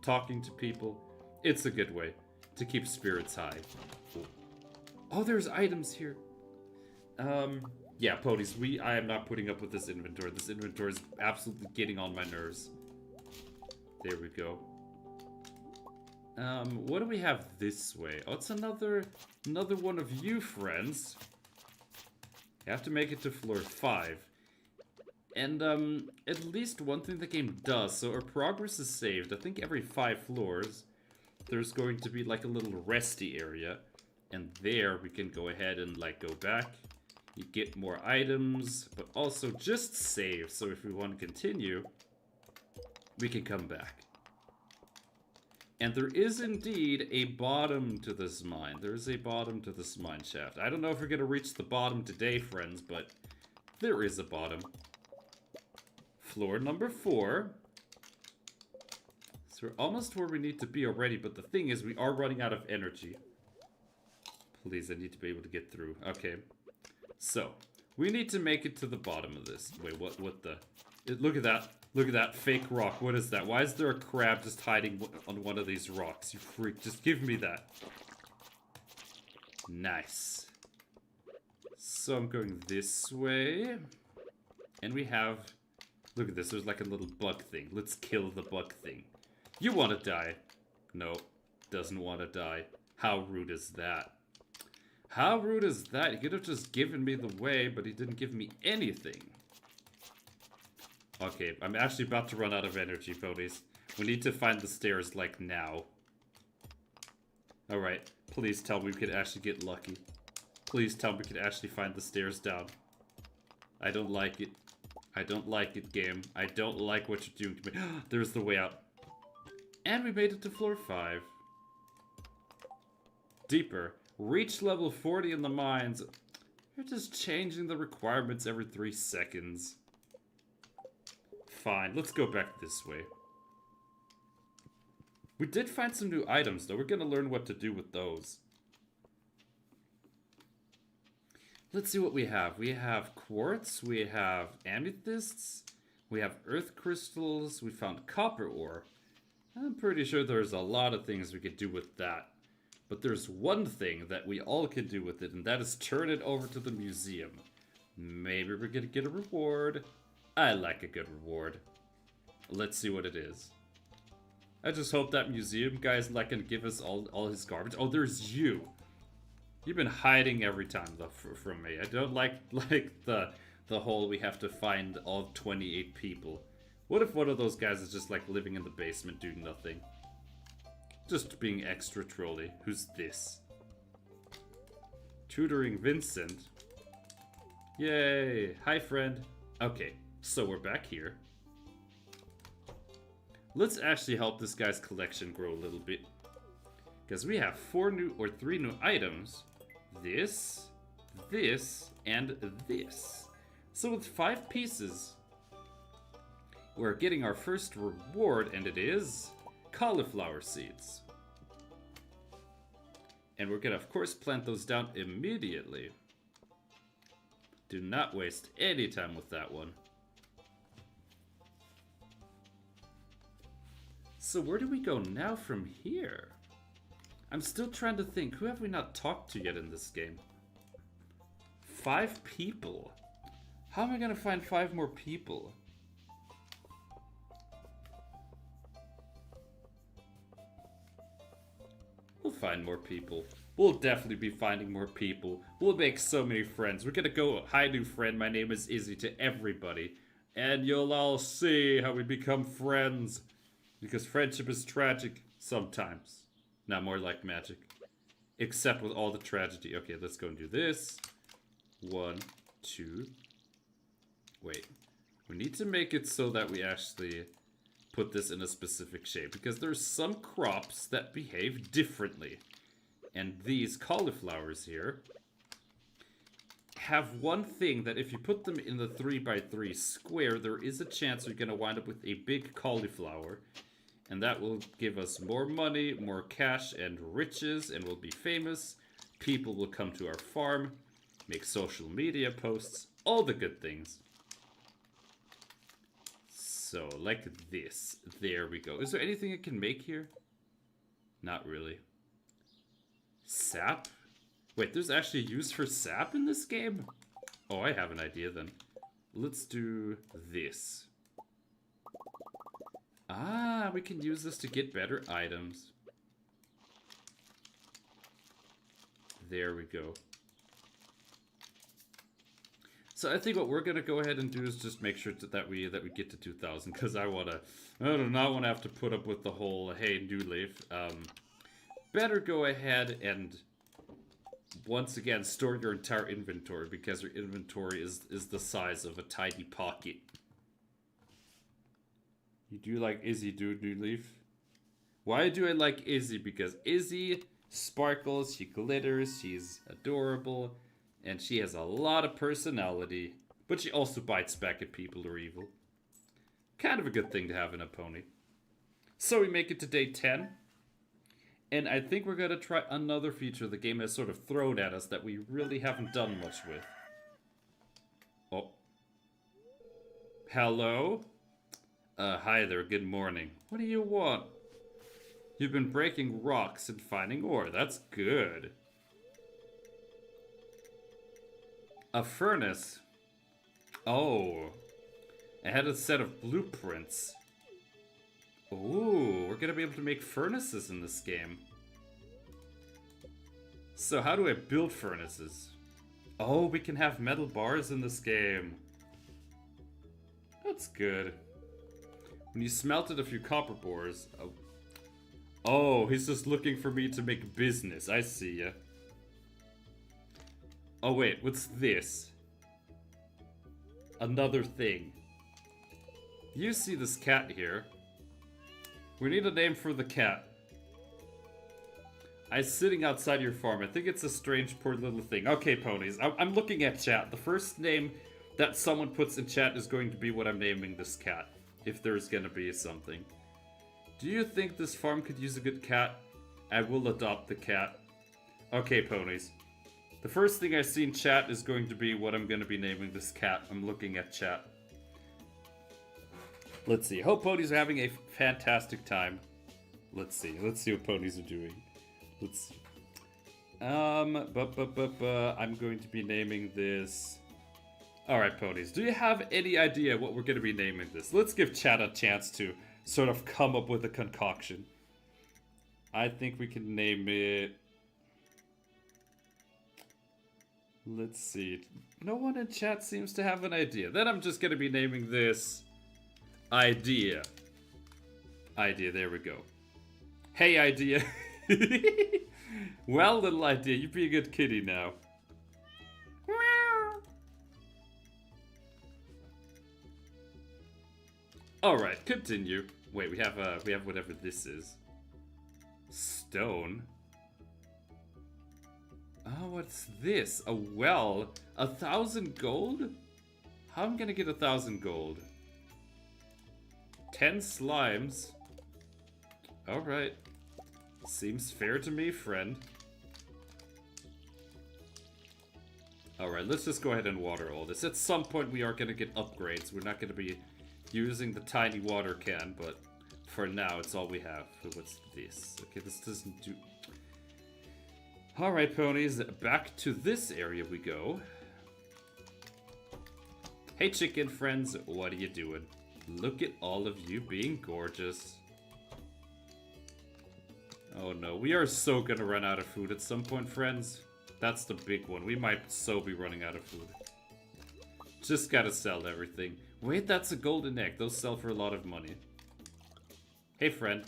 Talking to people. It's a good way to keep spirits high. Oh, there's items here. Yeah, Ponies, I am not putting up with this inventory. This inventory is absolutely getting on my nerves. There we go. What do we have this way? Oh, it's another one of you, friends. You have to make it to floor 5. And, at least one thing the game does, so our progress is saved. I think every 5 floors, there's going to be like a little resty area. And there we can go ahead and like go back. You get more items, but also just save. So if we want to continue, we can come back. And there is indeed a bottom to this mine. There is a bottom to this mine shaft. I don't know if we're going to reach the bottom today, friends, but there is a bottom. Floor number 4. So we're almost where we need to be already, but the thing is we are running out of energy. Please, I need to be able to get through. Okay. So, we need to make it to the bottom of this. Wait, what the... Look at that. Look at that fake rock. What is that? Why is there a crab just hiding on one of these rocks? You freak. Just give me that. Nice. So I'm going this way. And we have... Look at this. There's like a little bug thing. Let's kill the bug thing. You want to die. No. Doesn't want to die. How rude is that? How rude is that? He could have just given me the way, but he didn't give me anything. Okay, I'm actually about to run out of energy, Ponies. We need to find the stairs, like, now. Alright, please tell me we could actually get lucky. Please tell me we could actually find the stairs down. I don't like it. I don't like it, game. I don't like what you're doing to me. There's the way out. And we made it to floor 5. Deeper. Reach level 40 in the mines. You're just changing the requirements every 3 seconds. Fine, let's go back this way. We did find some new items, though. We're gonna learn what to do with those. Let's see what we have. We have quartz, we have amethysts, we have earth crystals, we found copper ore. I'm pretty sure there's a lot of things we could do with that. But there's one thing that we all can do with it, and that is turn it over to the museum. Maybe we're gonna get a reward. I like a good reward. Let's see what it is. I just hope that museum guy's not gonna give us all his garbage. Oh, there's you. You've been hiding every time from me. I don't like the whole we have to find all 28 people. What if one of those guys is just like living in the basement doing nothing? Just being extra trolly. Who's this? Tutoring Vincent. Yay! Hi, friend. Okay, so we're back here. Let's actually help this guy's collection grow a little bit. Because we have 3 new items. This, and this. So with 5 pieces, we're getting our first reward, and it is cauliflower seeds. And we're gonna, of course, plant those down immediately. Do not waste any time with that one. So where do we go now from here? I'm still trying to think. Who have we not talked to yet in this game? 5 people? How am I gonna find 5 more people? We'll find more people. We'll definitely be finding more people. We'll make so many friends. We're gonna go, hi new friend, my name is Izzy, to everybody. And you'll all see how we become friends. Because friendship is tragic sometimes. Not more like magic. Except with all the tragedy. Okay, let's go and do this. 1, 2. Wait. We need to make it so that we actually put this in a specific shape. Because there's some crops that behave differently. And these cauliflowers here have one thing that if you put them in the 3x3 square, there is a chance you're going to wind up with a big cauliflower. And that will give us more money, more cash and riches, and we'll be famous. People will come to our farm, make social media posts, all the good things. So, like this. There we go. Is there anything I can make here? Not really. Sap? Wait, there's actually use for sap in this game? Oh, I have an idea then. Let's do this. Ah, we can use this to get better items. There we go. So I think what we're gonna go ahead and do is just make sure that we get to 2,000, because I do not want to have to put up with the whole hey new leaf. Better go ahead and once again store your entire inventory, because your inventory is the size of a tiny pocket. You do like Izzy, dude, new leaf? Why do I like Izzy? Because Izzy sparkles, she glitters, she's adorable, and she has a lot of personality. But she also bites back at people who are evil. Kind of a good thing to have in a pony. So we make it to day 10. And I think we're going to try another feature the game has sort of thrown at us that we really haven't done much with. Oh. Hello? Hi there, good morning. What do you want? You've been breaking rocks and finding ore. That's good. A furnace? Oh. I had a set of blueprints. Ooh, we're gonna be able to make furnaces in this game. So how do I build furnaces? Oh, we can have metal bars in this game. That's good. When you smelted a few copper bores... Oh, he's just looking for me to make business. I see ya. Oh wait, what's this? Another thing. You see this cat here. We need a name for the cat. I'm sitting outside your farm. I think it's a strange poor little thing. Okay, ponies. I'm looking at chat. The first name that someone puts in chat is going to be what I'm naming this cat. If there's gonna be something. Do you think this farm could use a good cat? I will adopt the cat. Okay, ponies. The first thing I see in chat is going to be what I'm going to be naming this cat. I'm looking at chat. Let's see. Hope ponies are having a fantastic time. Let's see. Let's see what ponies are doing. Let's see. I'm going to be naming this. Alright, ponies. Do you have any idea what we're going to be naming this? Let's give chat a chance to sort of come up with a concoction. I think we can name it... Let's see. No one in chat seems to have an idea. Then I'm just going to be naming this... Idea. Idea, there we go. Hey, Idea. Well, little Idea, you be a good kitty now. Alright, continue. Wait, we have whatever this is. Stone. Oh, what's this? A well? 1,000 gold? How am I gonna get 1,000 gold? 10 slimes. Alright. Seems fair to me, friend. Alright, let's just go ahead and water all this. At some point we are gonna get upgrades. We're not gonna be using the tiny water can, but for now it's all we have. What's this? Okay, this doesn't do... Alright, ponies, back to this area we go. Hey chicken friends, what are you doing? Look at all of you being gorgeous. Oh no, we are so gonna run out of food at some point, friends. That's the big one. We might so be running out of food. Just gotta sell everything. Wait, that's a golden egg. Those sell for a lot of money. Hey, friend.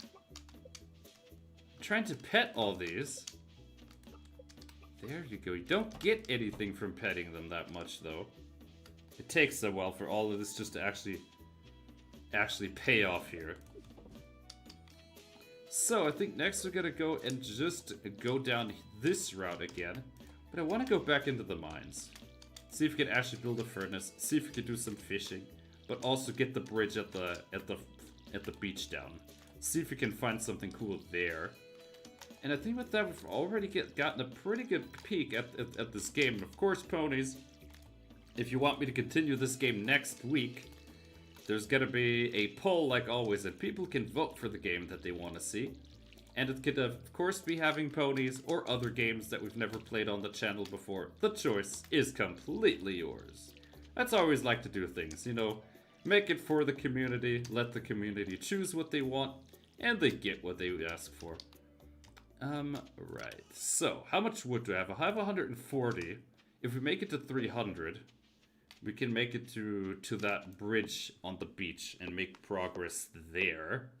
I'm trying to pet all these. There you go. You don't get anything from petting them that much, though. It takes a while for all of this just to actually pay off here. So, I think next we're gonna go and just go down this route again. But I want to go back into the mines. See if we can actually build a furnace. See if we can do some fishing. But also get the bridge at the beach down. See if we can find something cool there. And I think with that, we've already gotten a pretty good peek at this game. And of course, ponies, if you want me to continue this game next week, there's gonna be a poll like always, and people can vote for the game that they want to see. And it could of course be having ponies or other games that we've never played on the channel before. The choice is completely yours. That's how I always like to do things, you know, make it for the community, let the community choose what they want, and they get what they ask for. Right. So, how much wood do I have? I have 140. If we make it to 300, we can make it to that bridge on the beach and make progress there.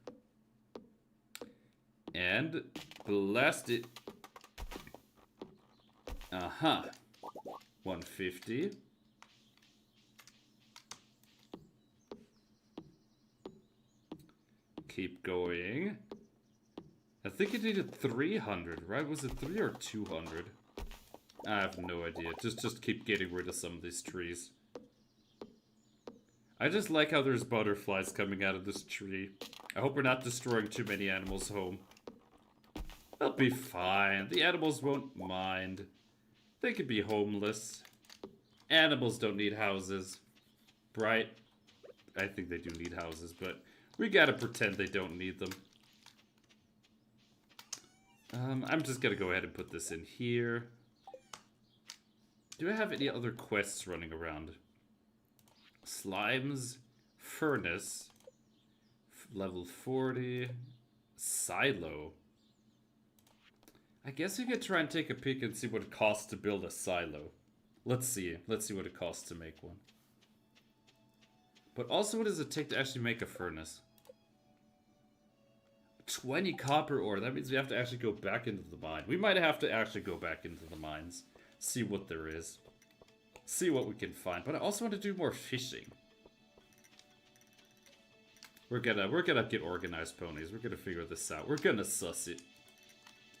And blast it. 150. Keep going. I think it needed 300, right? Was it 3 or 200? I have no idea. Just keep getting rid of some of these trees. I just like how there's butterflies coming out of this tree. I hope we're not destroying too many animals' home. They'll be fine. The animals won't mind. They could be homeless. Animals don't need houses. Right? I think they do need houses, but we gotta pretend they don't need them. I'm just gonna go ahead and put this in here. Do I have any other quests running around? Slimes, furnace, level 40, silo. I guess we could try and take a peek and see what it costs to build a silo. Let's see what it costs to make one. But also, what does it take to actually make a furnace? 20 copper ore. That means we have to actually go back into the mine. We might have to actually go back into the mines. See what there is. See what we can find. But I also want to do more fishing. We're gonna get organized, ponies. We're gonna figure this out. We're gonna suss it.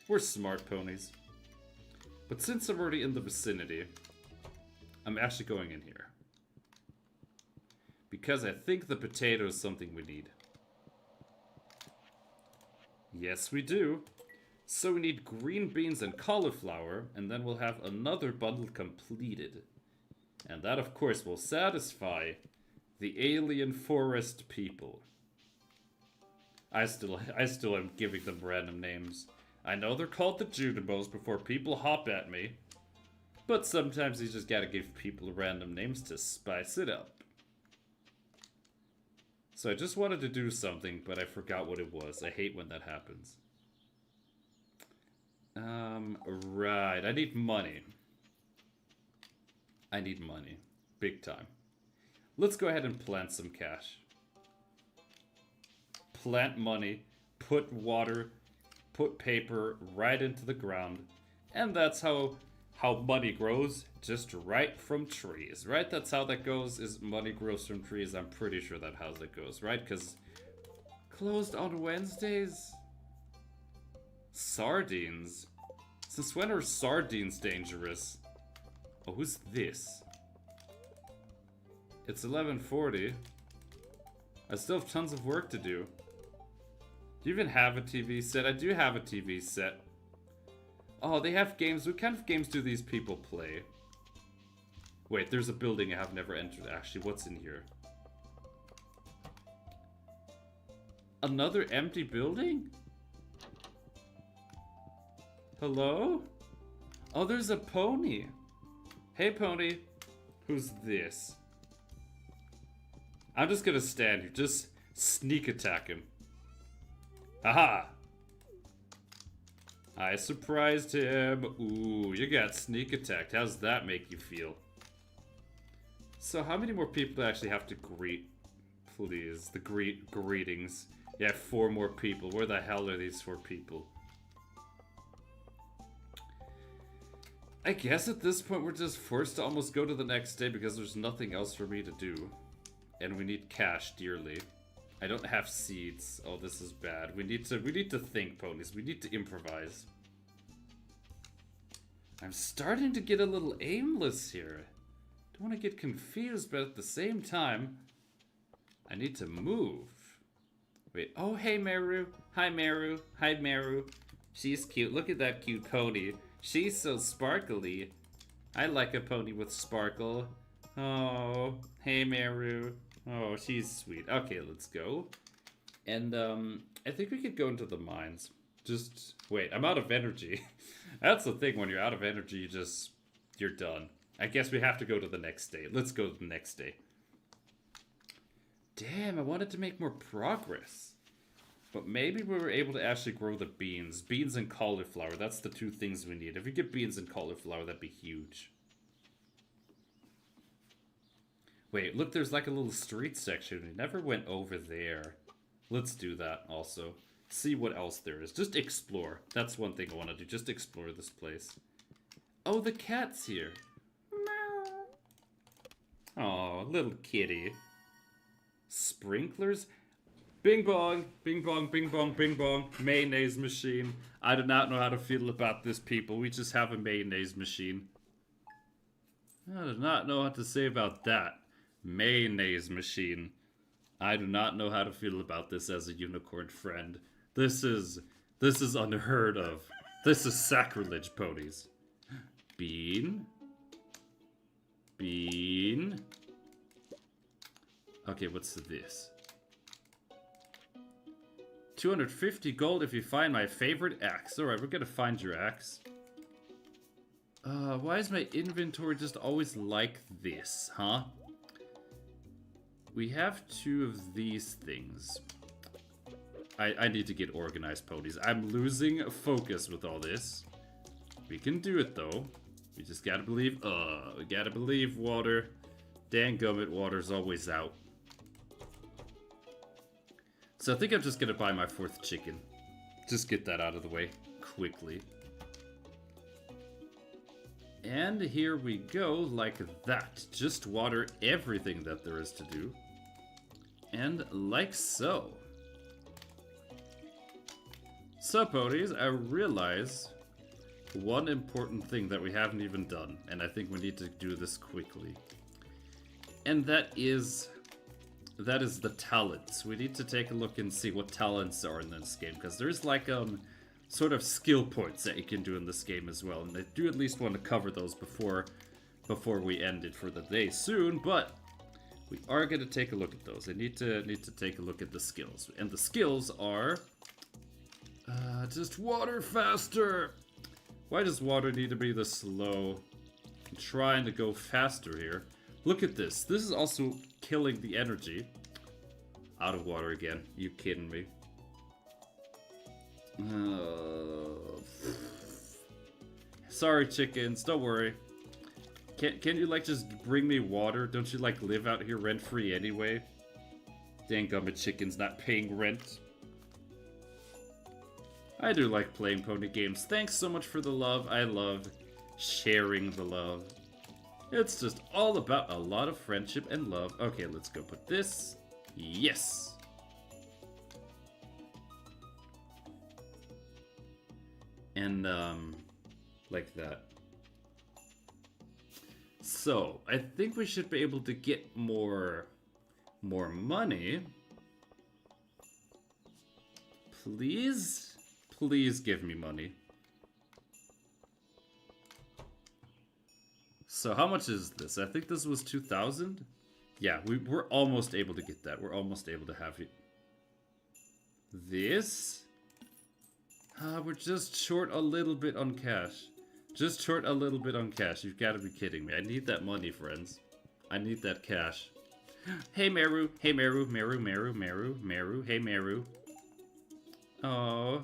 We're smart ponies. But since I'm already in the vicinity, I'm actually going in here. Because I think the potato is something we need. Yes, we do. So we need green beans and cauliflower, and then we'll have another bundle completed. And that, of course, will satisfy the alien forest people. I still am giving them random names. I know they're called the Junimos before people hop at me. But sometimes you just gotta give people random names to spice it up. So I just wanted to do something, but I forgot what it was. I hate when that happens. Right. I need money. I need money. Big time. Let's go ahead and plant some cash. Plant money, put water, put paper right into the ground. And that's how money grows, just right from trees, right? That's how that goes, is money grows from trees. I'm pretty sure that's how that goes, right? Because closed on Wednesdays? Sardines? Since when are sardines dangerous? Oh, who's this? It's 11:40. I still have tons of work to do. Do you even have a TV set? I do have a TV set. Oh, they have games. What kind of games do these people play? Wait, there's a building I have never entered. Actually, what's in here? Another empty building? Hello? Oh, there's a pony. Hey, pony. Who's this? I'm just gonna stand here. Just sneak attack him. Haha! I surprised him. Ooh, you got sneak attacked. How's that make you feel? So how many more people actually have to greet? Please, the greetings. Yeah, 4 more people. Where the hell are these 4 people? I guess at this point we're just forced to almost go to the next day because there's nothing else for me to do. And we need cash dearly. I don't have seeds. Oh, this is bad. We need to think, ponies. We need to improvise. I'm starting to get a little aimless here. Don't want to get confused, but at the same time, I need to move. Wait. Oh, hey, Meru. Hi, Meru. Hi, Meru. She's cute. Look at that cute pony. She's so sparkly. I like a pony with sparkle. Oh, hey, Meru. Oh, she's sweet. Okay, let's go. And, I think we could go into the mines. Just, wait, I'm out of energy. That's the thing, when you're out of energy, you're done. I guess we have to go to the next day. Let's go to the next day. Damn, I wanted to make more progress. But maybe we were able to actually grow the beans. Beans and cauliflower, that's the 2 things we need. If we get beans and cauliflower, that'd be huge. Wait, look, there's like a little street section. We never went over there. Let's do that also. See what else there is. Just explore. That's one thing I want to do. Just explore this place. Oh, the cat's here. Oh, little kitty. Sprinklers? Bing bong, bing bong, bing bong, bing bong. Mayonnaise machine. I do not know how to feel about this, people. We just have a mayonnaise machine. I do not know what to say about that. Mayonnaise machine. I do not know how to feel about this as a unicorn friend. This is unheard of. This is sacrilege, ponies. Bean. Bean. Okay, what's this? 250 gold if you find my favorite axe. Alright, we're gonna find your axe. Why is my inventory just always like this, huh? We have 2 of these things. I need to get organized, ponies. I'm losing focus with all this. We can do it, though. We just gotta believe. We gotta believe, water. Dangummit, water's always out. So I think I'm just gonna buy my 4th chicken. Just get that out of the way quickly. And here we go, like that. Just water everything that there is to do. And like so. So, ponies, I realize one important thing that we haven't even done, and I think we need to do this quickly. And that is the talents. We need to take a look and see what talents are in this game, because there's like sort of skill points that you can do in this game as well. And I do at least want to cover those before we end it for the day soon, but we are going to take a look at those. I need to take a look at the skills. And the skills are just water faster. Why does water need to be this slow? I'm trying to go faster here. Look at this. This is also killing the energy. Out of water again. You kidding me? Sorry, chickens. Don't worry. Can you, like, just bring me water? Don't you, like, live out here rent-free anyway? Dang-gummit chickens not paying rent. I do like playing pony games. Thanks so much for the love. I love sharing the love. It's just all about a lot of friendship and love. Okay, let's go put this. Yes! And, like that. So, I think we should be able to get more money. Please? Please give me money. So, how much is this? I think this was 2,000? Yeah, we're almost able to get that. We're almost able to have it. This? We're just short a little bit on cash. Just short a little bit on cash. You've got to be kidding me. I need that money, friends. I need that cash. Hey, Meru. Hey, Meru. Meru, Meru, Meru, Meru. Hey, Meru. Oh.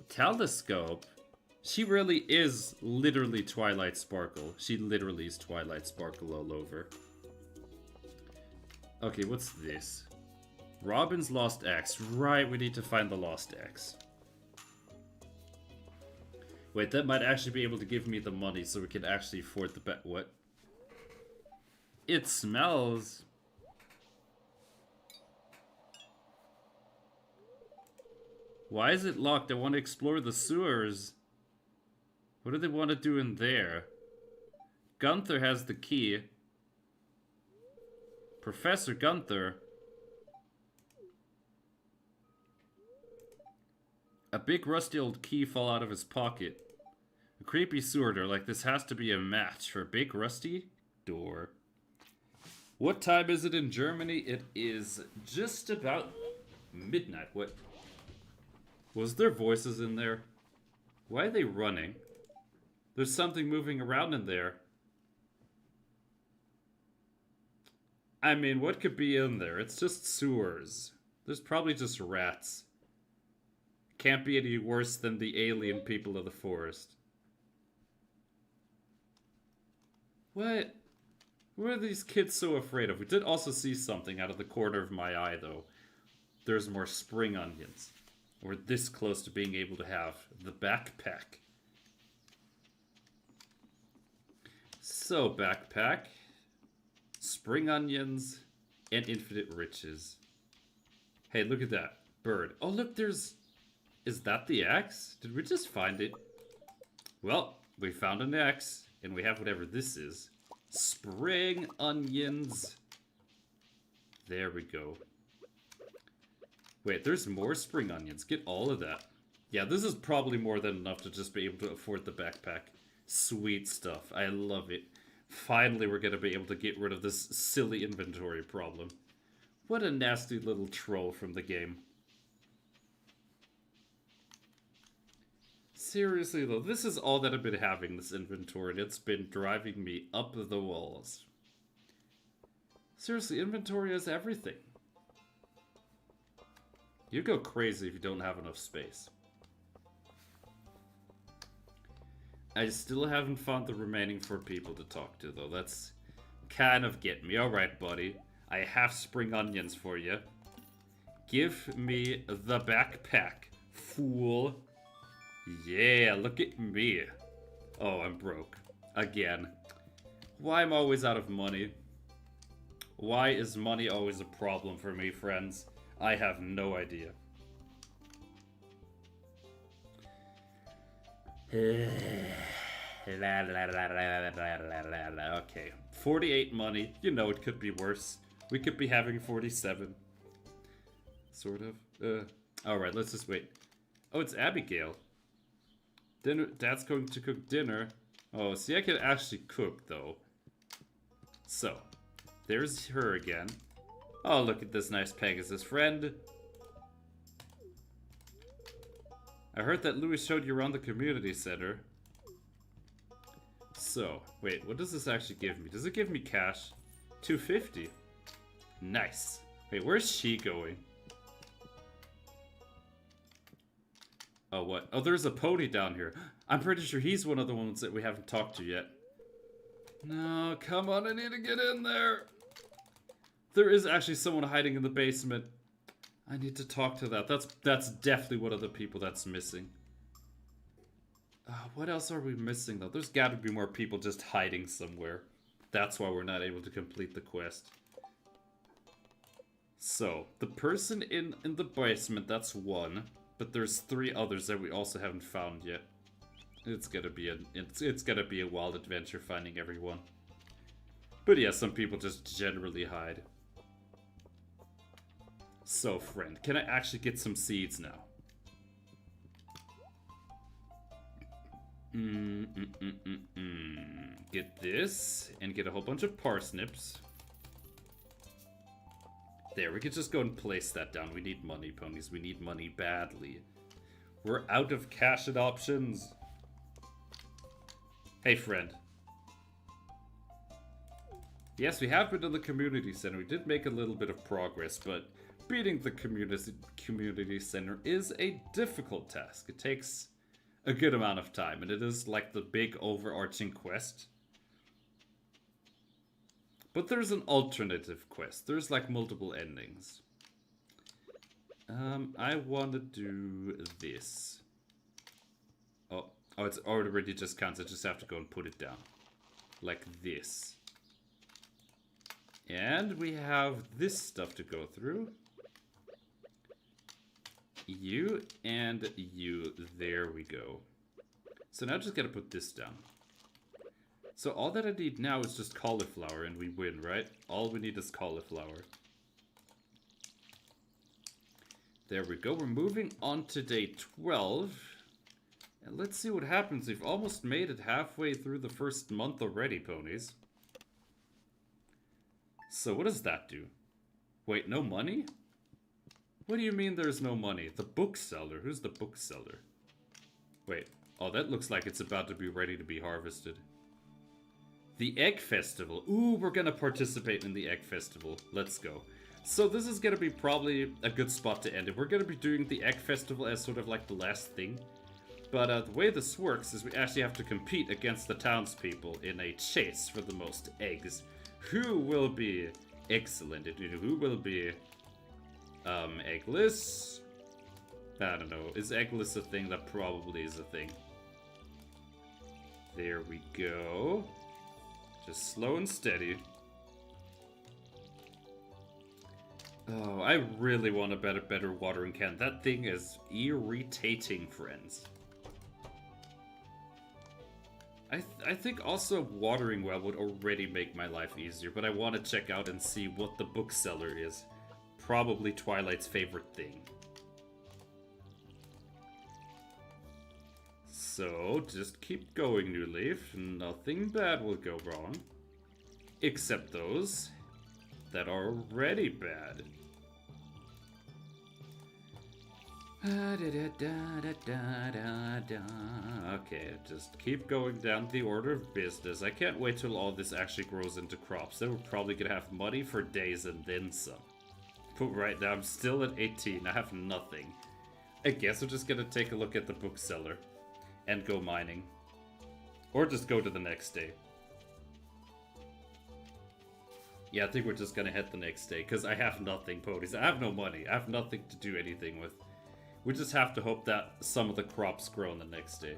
Telescope? She really is literally Twilight Sparkle. She literally is Twilight Sparkle all over. Okay, what's this? Robin's Lost Axe. Right, we need to find the Lost Axe. Wait, that might actually be able to give me the money so we can actually afford the bet. What? It smells. Why is it locked? I want to explore the sewers. What do they want to do in there? Gunther has the key. Professor Gunther. A big rusty old key fell out of his pocket. A creepy sewer door. Like, this has to be a match for a big rusty door. What time is it in Germany? It is just about midnight. What? Was there voices in there? Why are they running? There's something moving around in there. I mean, what could be in there? It's just sewers. There's probably just rats. Can't be any worse than the alien people of the forest. What? What are these kids so afraid of? We did also see something out of the corner of my eye, though. There's more spring onions. We're this close to being able to have the backpack. So, backpack, spring onions, and infinite riches. Hey, look at that bird. Oh, look, there's... Is that the axe? Did we just find it? Well, we found an axe, and we have whatever this is. Spring onions. There we go. Wait, there's more spring onions. Get all of that. Yeah, this is probably more than enough to just be able to afford the backpack. Sweet stuff. I love it. Finally, we're going to be able to get rid of this silly inventory problem. What a nasty little troll from the game. Seriously, though, this is all that I've been having, this inventory, and it's been driving me up the walls. Seriously, inventory has everything. You go crazy if you don't have enough space. I still haven't found the remaining 4 people to talk to, though. That's kind of getting me. Alright, buddy. I have spring onions for you. Give me the backpack, fool. Yeah, look at me. Oh, I'm broke. Again. Why am I always out of money? Why is money always a problem for me, friends? I have no idea. Okay, 48 money. You know it could be worse. We could be having 47. Sort of. Alright, let's just wait. Oh, it's Abigail. Dinner. Dad's going to cook dinner. Oh, see, I can actually cook, though. So, there's her again. Oh, look at this nice Pegasus friend. I heard that Louis showed you around the community center. So, wait, what does this actually give me? Does it give me cash? 250. Nice. Wait, where's she going? Oh, what? Oh, there's a pony down here. I'm pretty sure he's one of the ones that we haven't talked to yet. No, come on, I need to get in there. There is actually someone hiding in the basement. I need to talk to that. That's definitely one of the people that's missing. What else are we missing, though? There's got to be more people just hiding somewhere. That's why we're not able to complete the quest. So, the person in the basement, that's one. But there's 3 others that we also haven't found yet. It's gonna be a wild adventure finding everyone. But yeah, some people just generally hide. So, friend, can I actually get some seeds now? Get this, and get a whole bunch of parsnips. There, we could just go and place that down. We need money, ponies. We need money badly. We're out of cash and options. Hey, friend. Yes, we have been to the community center. We did make a little bit of progress, but beating the community center is a difficult task. It takes a good amount of time, and it is like the big overarching quest. But there's an alternative quest. There's like multiple endings. I want to do this. Oh, it's already just counts. I just have to go and put it down. Like this. And we have this stuff to go through. You and you. There we go. So now I just gotta put this down. So all that I need now is just cauliflower and we win, right? All we need is cauliflower. There we go. We're moving on to day 12. And let's see what happens. We've almost made it halfway through the first month already, ponies. So what does that do? Wait, no money? What do you mean there's no money? The bookseller. Who's the bookseller? Wait. Oh, that looks like it's about to be ready to be harvested. The Egg Festival. Ooh, we're gonna participate in the Egg Festival. Let's go. So this is gonna be probably a good spot to end it. We're gonna be doing the Egg Festival as sort of like the last thing. But the way this works is we actually have to compete against the townspeople in a chase for the most eggs. Who will be excellent? Who will be eggless? I don't know. Is eggless a thing? That probably is a thing. There we go. Just slow and steady. Oh, I really want a better watering can. That thing is irritating, friends. I think also watering well would already make my life easier, but I want to check out and see what the bookseller is. Probably Twilight's favorite thing. So, just keep going, New Leaf. Nothing bad will go wrong. Except those that are already bad. Okay, just keep going down the order of business. I can't wait till all this actually grows into crops. Then we're probably gonna have money for days and then some. But right now I'm still at 18. I have nothing. I guess we're just gonna take a look at the bookseller and go mining. Or just go to the next day. Yeah, I think we're just gonna head the next day, because I have nothing, ponies. I have no money. I have nothing to do anything with. We just have to hope that some of the crops grow on the next day.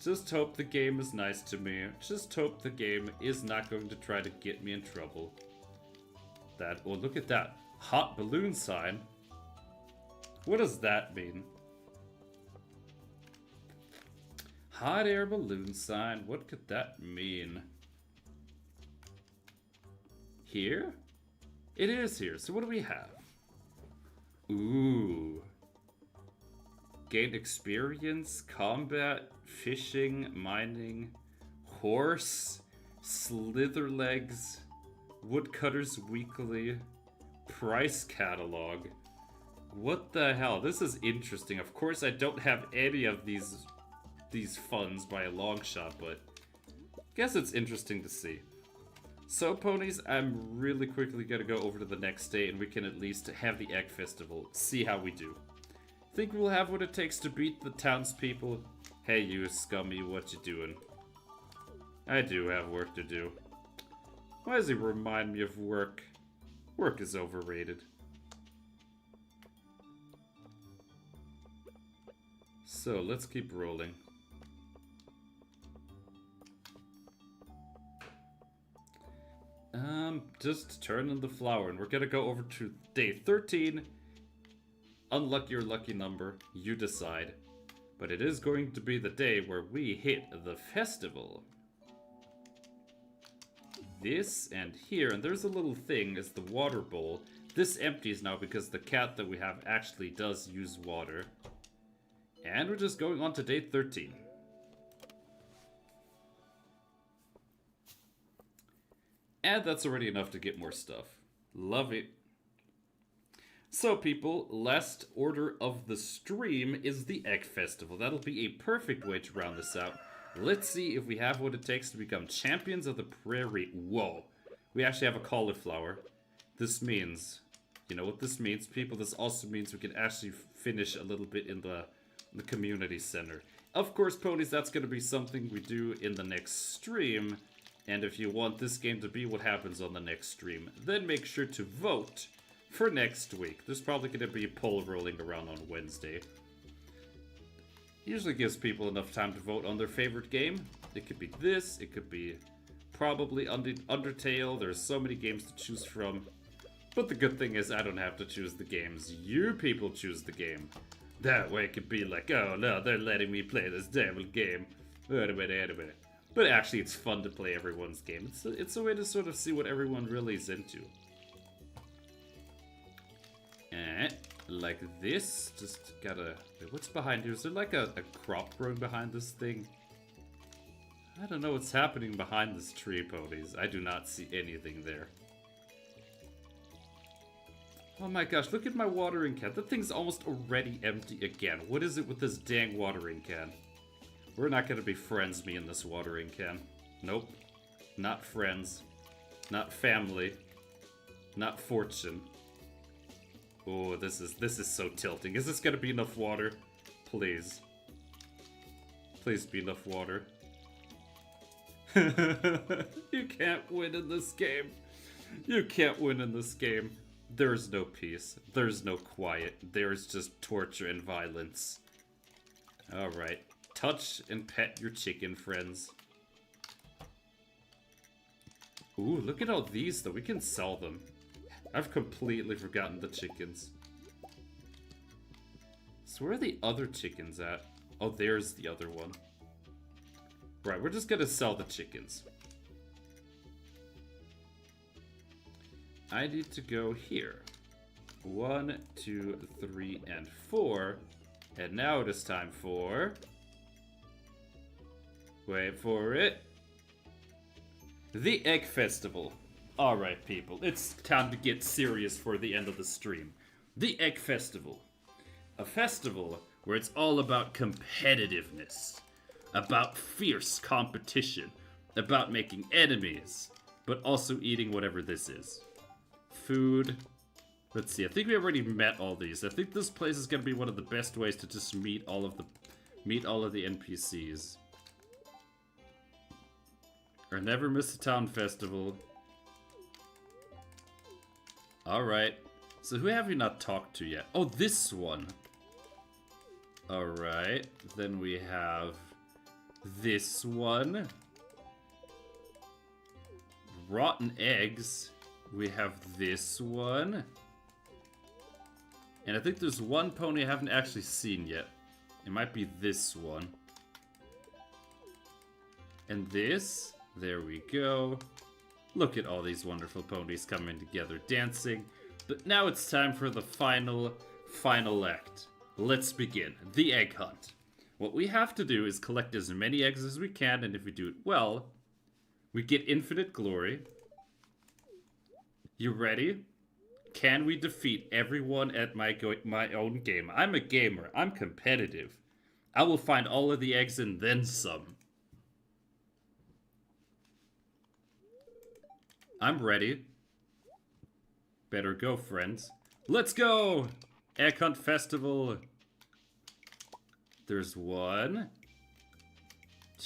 Just hope the game is nice to me. Just hope the game is not going to try to get me in trouble. That, oh, look at that. Hot balloon sign. What does that mean? Hot air balloon sign. What could that mean? Here? It is here. So what do we have? Ooh. Gain experience, combat, fishing, mining, horse, slither legs, woodcutters weekly, price catalog. What the hell? This is interesting. Of course, I don't have any of these funds by a long shot, but I guess it's interesting to see. So, ponies, I'm really quickly gonna go over to the next day, and we can at least have the Egg Festival. See how we do. Think we'll have what it takes to beat the townspeople? Hey, you scummy, what you doing? I do have work to do. Why does he remind me of work? Work is overrated. So, let's keep rolling. Just turn in the flower, and we're gonna go over to day 13. Unlucky or lucky number, you decide. But it is going to be the day where we hit the festival. This and here, and there's a little thing, is the water bowl. This empties now because the cat that we have actually does use water. And we're just going on to day 13. And that's already enough to get more stuff. Love it. So people, last order of the stream is the Egg Festival. That'll be a perfect way to round this out. Let's see if we have what it takes to become champions of the prairie. Whoa. We actually have a cauliflower. This means, you know what this means, people? This also means we can actually finish a little bit in the community center. Of course, ponies, that's going to be something we do in the next stream. And if you want this game to be what happens on the next stream, then make sure to vote for next week. There's probably going to be a poll rolling around on Wednesday. Usually gives people enough time to vote on their favorite game. It could be this, it could be probably Undertale. There's so many games to choose from. But the good thing is I don't have to choose the games. You people choose the game. That way it could be like, oh no, they're letting me play this devil game. Anyway. But actually, it's fun to play everyone's game. It's a way to sort of see what everyone really is into. And like this, just gotta... Wait, what's behind here? Is there like a crop growing behind this thing? I don't know what's happening behind this tree, ponies. I do not see anything there. Oh my gosh, look at my watering can. That thing's almost already empty again. What is it with this dang watering can? We're not gonna be friends, me and this watering can. Nope. Not friends. Not family. Not fortune. Oh, this is so tilting. Is this gonna be enough water? Please. Please be enough water. You can't win in this game. You can't win in this game. There's no peace. There's no quiet. There's just torture and violence. Alright. Touch and pet your chicken friends. Ooh, look at all these though. We can sell them. I've completely forgotten the chickens. So where are the other chickens at? Oh, there's the other one. Right, we're just gonna sell the chickens. I need to go here. 1, 2, 3, and 4. And now it is time for... Wait for it. The Egg Festival. Alright, people. It's time to get serious for the end of the stream. The Egg Festival. A festival where it's all about competitiveness. About fierce competition. About making enemies. But also eating whatever this is. Food. Let's see. I think we already met all these. I think this place is going to be one of the best ways to just meet all of the NPCs. Or never miss a town festival. Alright. So who have we not talked to yet? Oh, this one. Alright. Then we have this one. Rotten eggs. We have this one. And I think there's one pony I haven't actually seen yet. It might be this one. And this. There we go. Look at all these wonderful ponies coming together, dancing. But now it's time for the final Final act. Let's begin. The egg hunt. What we have to do is collect as many eggs as we can, and if we do it well, we get infinite glory. You ready? Can we defeat everyone at my own game? I'm a gamer. I'm competitive. I will find all of the eggs and then some. I'm ready. Better go, friends. Let's go! Egg Hunt Festival. There's 1,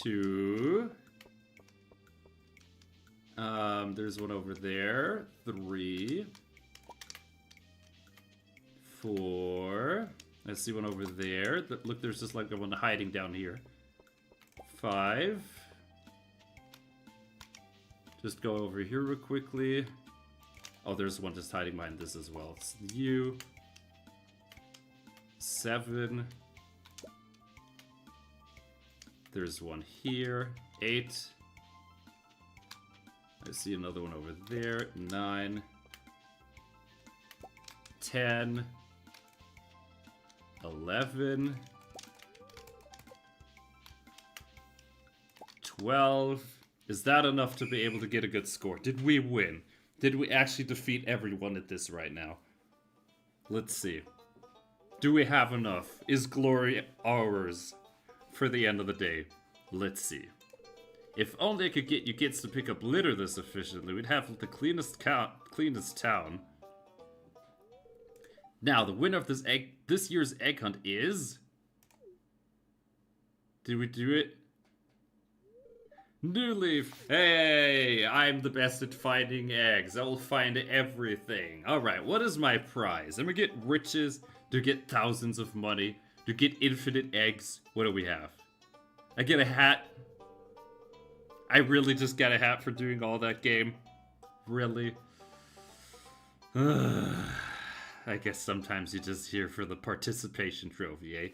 2. There's one over there. 3, 4. I see one over there. Look, there's just like one hiding down here. 5. Just go over here real quickly. Oh, there's one just hiding behind this as well. It's you. 7. There's one here. 8. I see another one over there. 9. 10. 11. 12. Is that enough to be able to get a good score? Did we win? Did we actually defeat everyone at this right now? Let's see. Do we have enough? Is glory ours for the end of the day? Let's see. If only I could get you kids to pick up litter this efficiently, we'd have the cleanest town. Now, the winner of this year's egg hunt is... Did we do it? New Leaf! Hey! I'm the best at finding eggs. I will find everything. Alright, what is my prize? I'm gonna get riches, to get thousands of money, to get infinite eggs. What do we have? I get a hat. I really just got a hat for doing all that game. Really? I guess sometimes you're just here for the participation trophy, eh?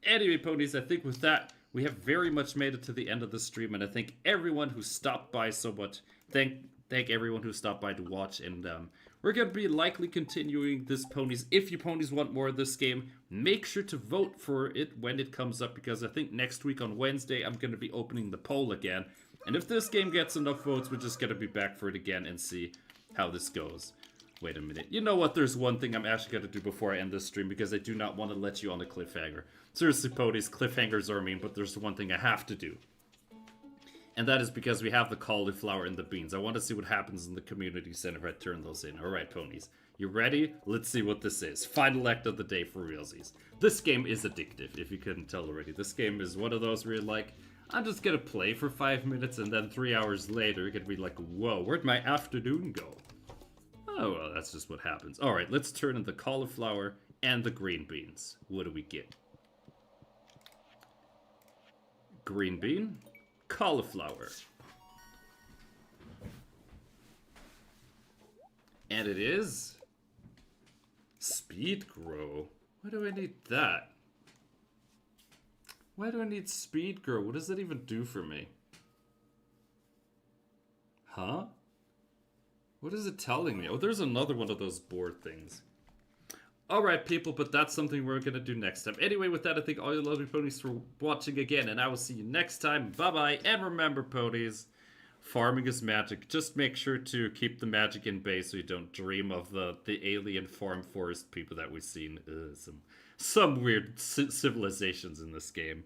Anyway, ponies, I think with that, we have very much made it to the end of the stream, and I thank everyone who stopped by so much. Thank everyone who stopped by to watch, and we're going to be likely continuing this ponies. If you ponies want more of this game, make sure to vote for it when it comes up, because I think next week on Wednesday, I'm going to be opening the poll again. And if this game gets enough votes, we're just going to be back for it again and see how this goes. Wait a minute. You know what? There's one thing I'm actually going to do before I end this stream, because I do not want to let you on a cliffhanger. Seriously, ponies, cliffhangers are mean, but there's one thing I have to do. And that is because we have the cauliflower and the beans. I want to see what happens in the community center if I turn those in. Alright, ponies. You ready? Let's see what this is. Final act of the day for realsies. This game is addictive, if you couldn't tell already. This game is one of those where you're like, I'm just gonna play for 5 minutes, and then 3 hours later, you're gonna be like, whoa, where'd my afternoon go? Oh, well, that's just what happens. Alright, let's turn in the cauliflower and the green beans. What do we get? Green bean, cauliflower. And it is... Speed grow. Why do I need that? Why do I need speed grow? What does that even do for me? Huh? What is it telling me? Oh, there's another one of those board things. Alright, people, but that's something we're gonna do next time. Anyway, with that, I thank all you lovely ponies for watching again, and I will see you next time. Bye-bye, and remember, ponies, farming is magic. Just make sure to keep the magic in bay so you don't dream of the alien farm forest people that we've seen. Some weird civilizations in this game.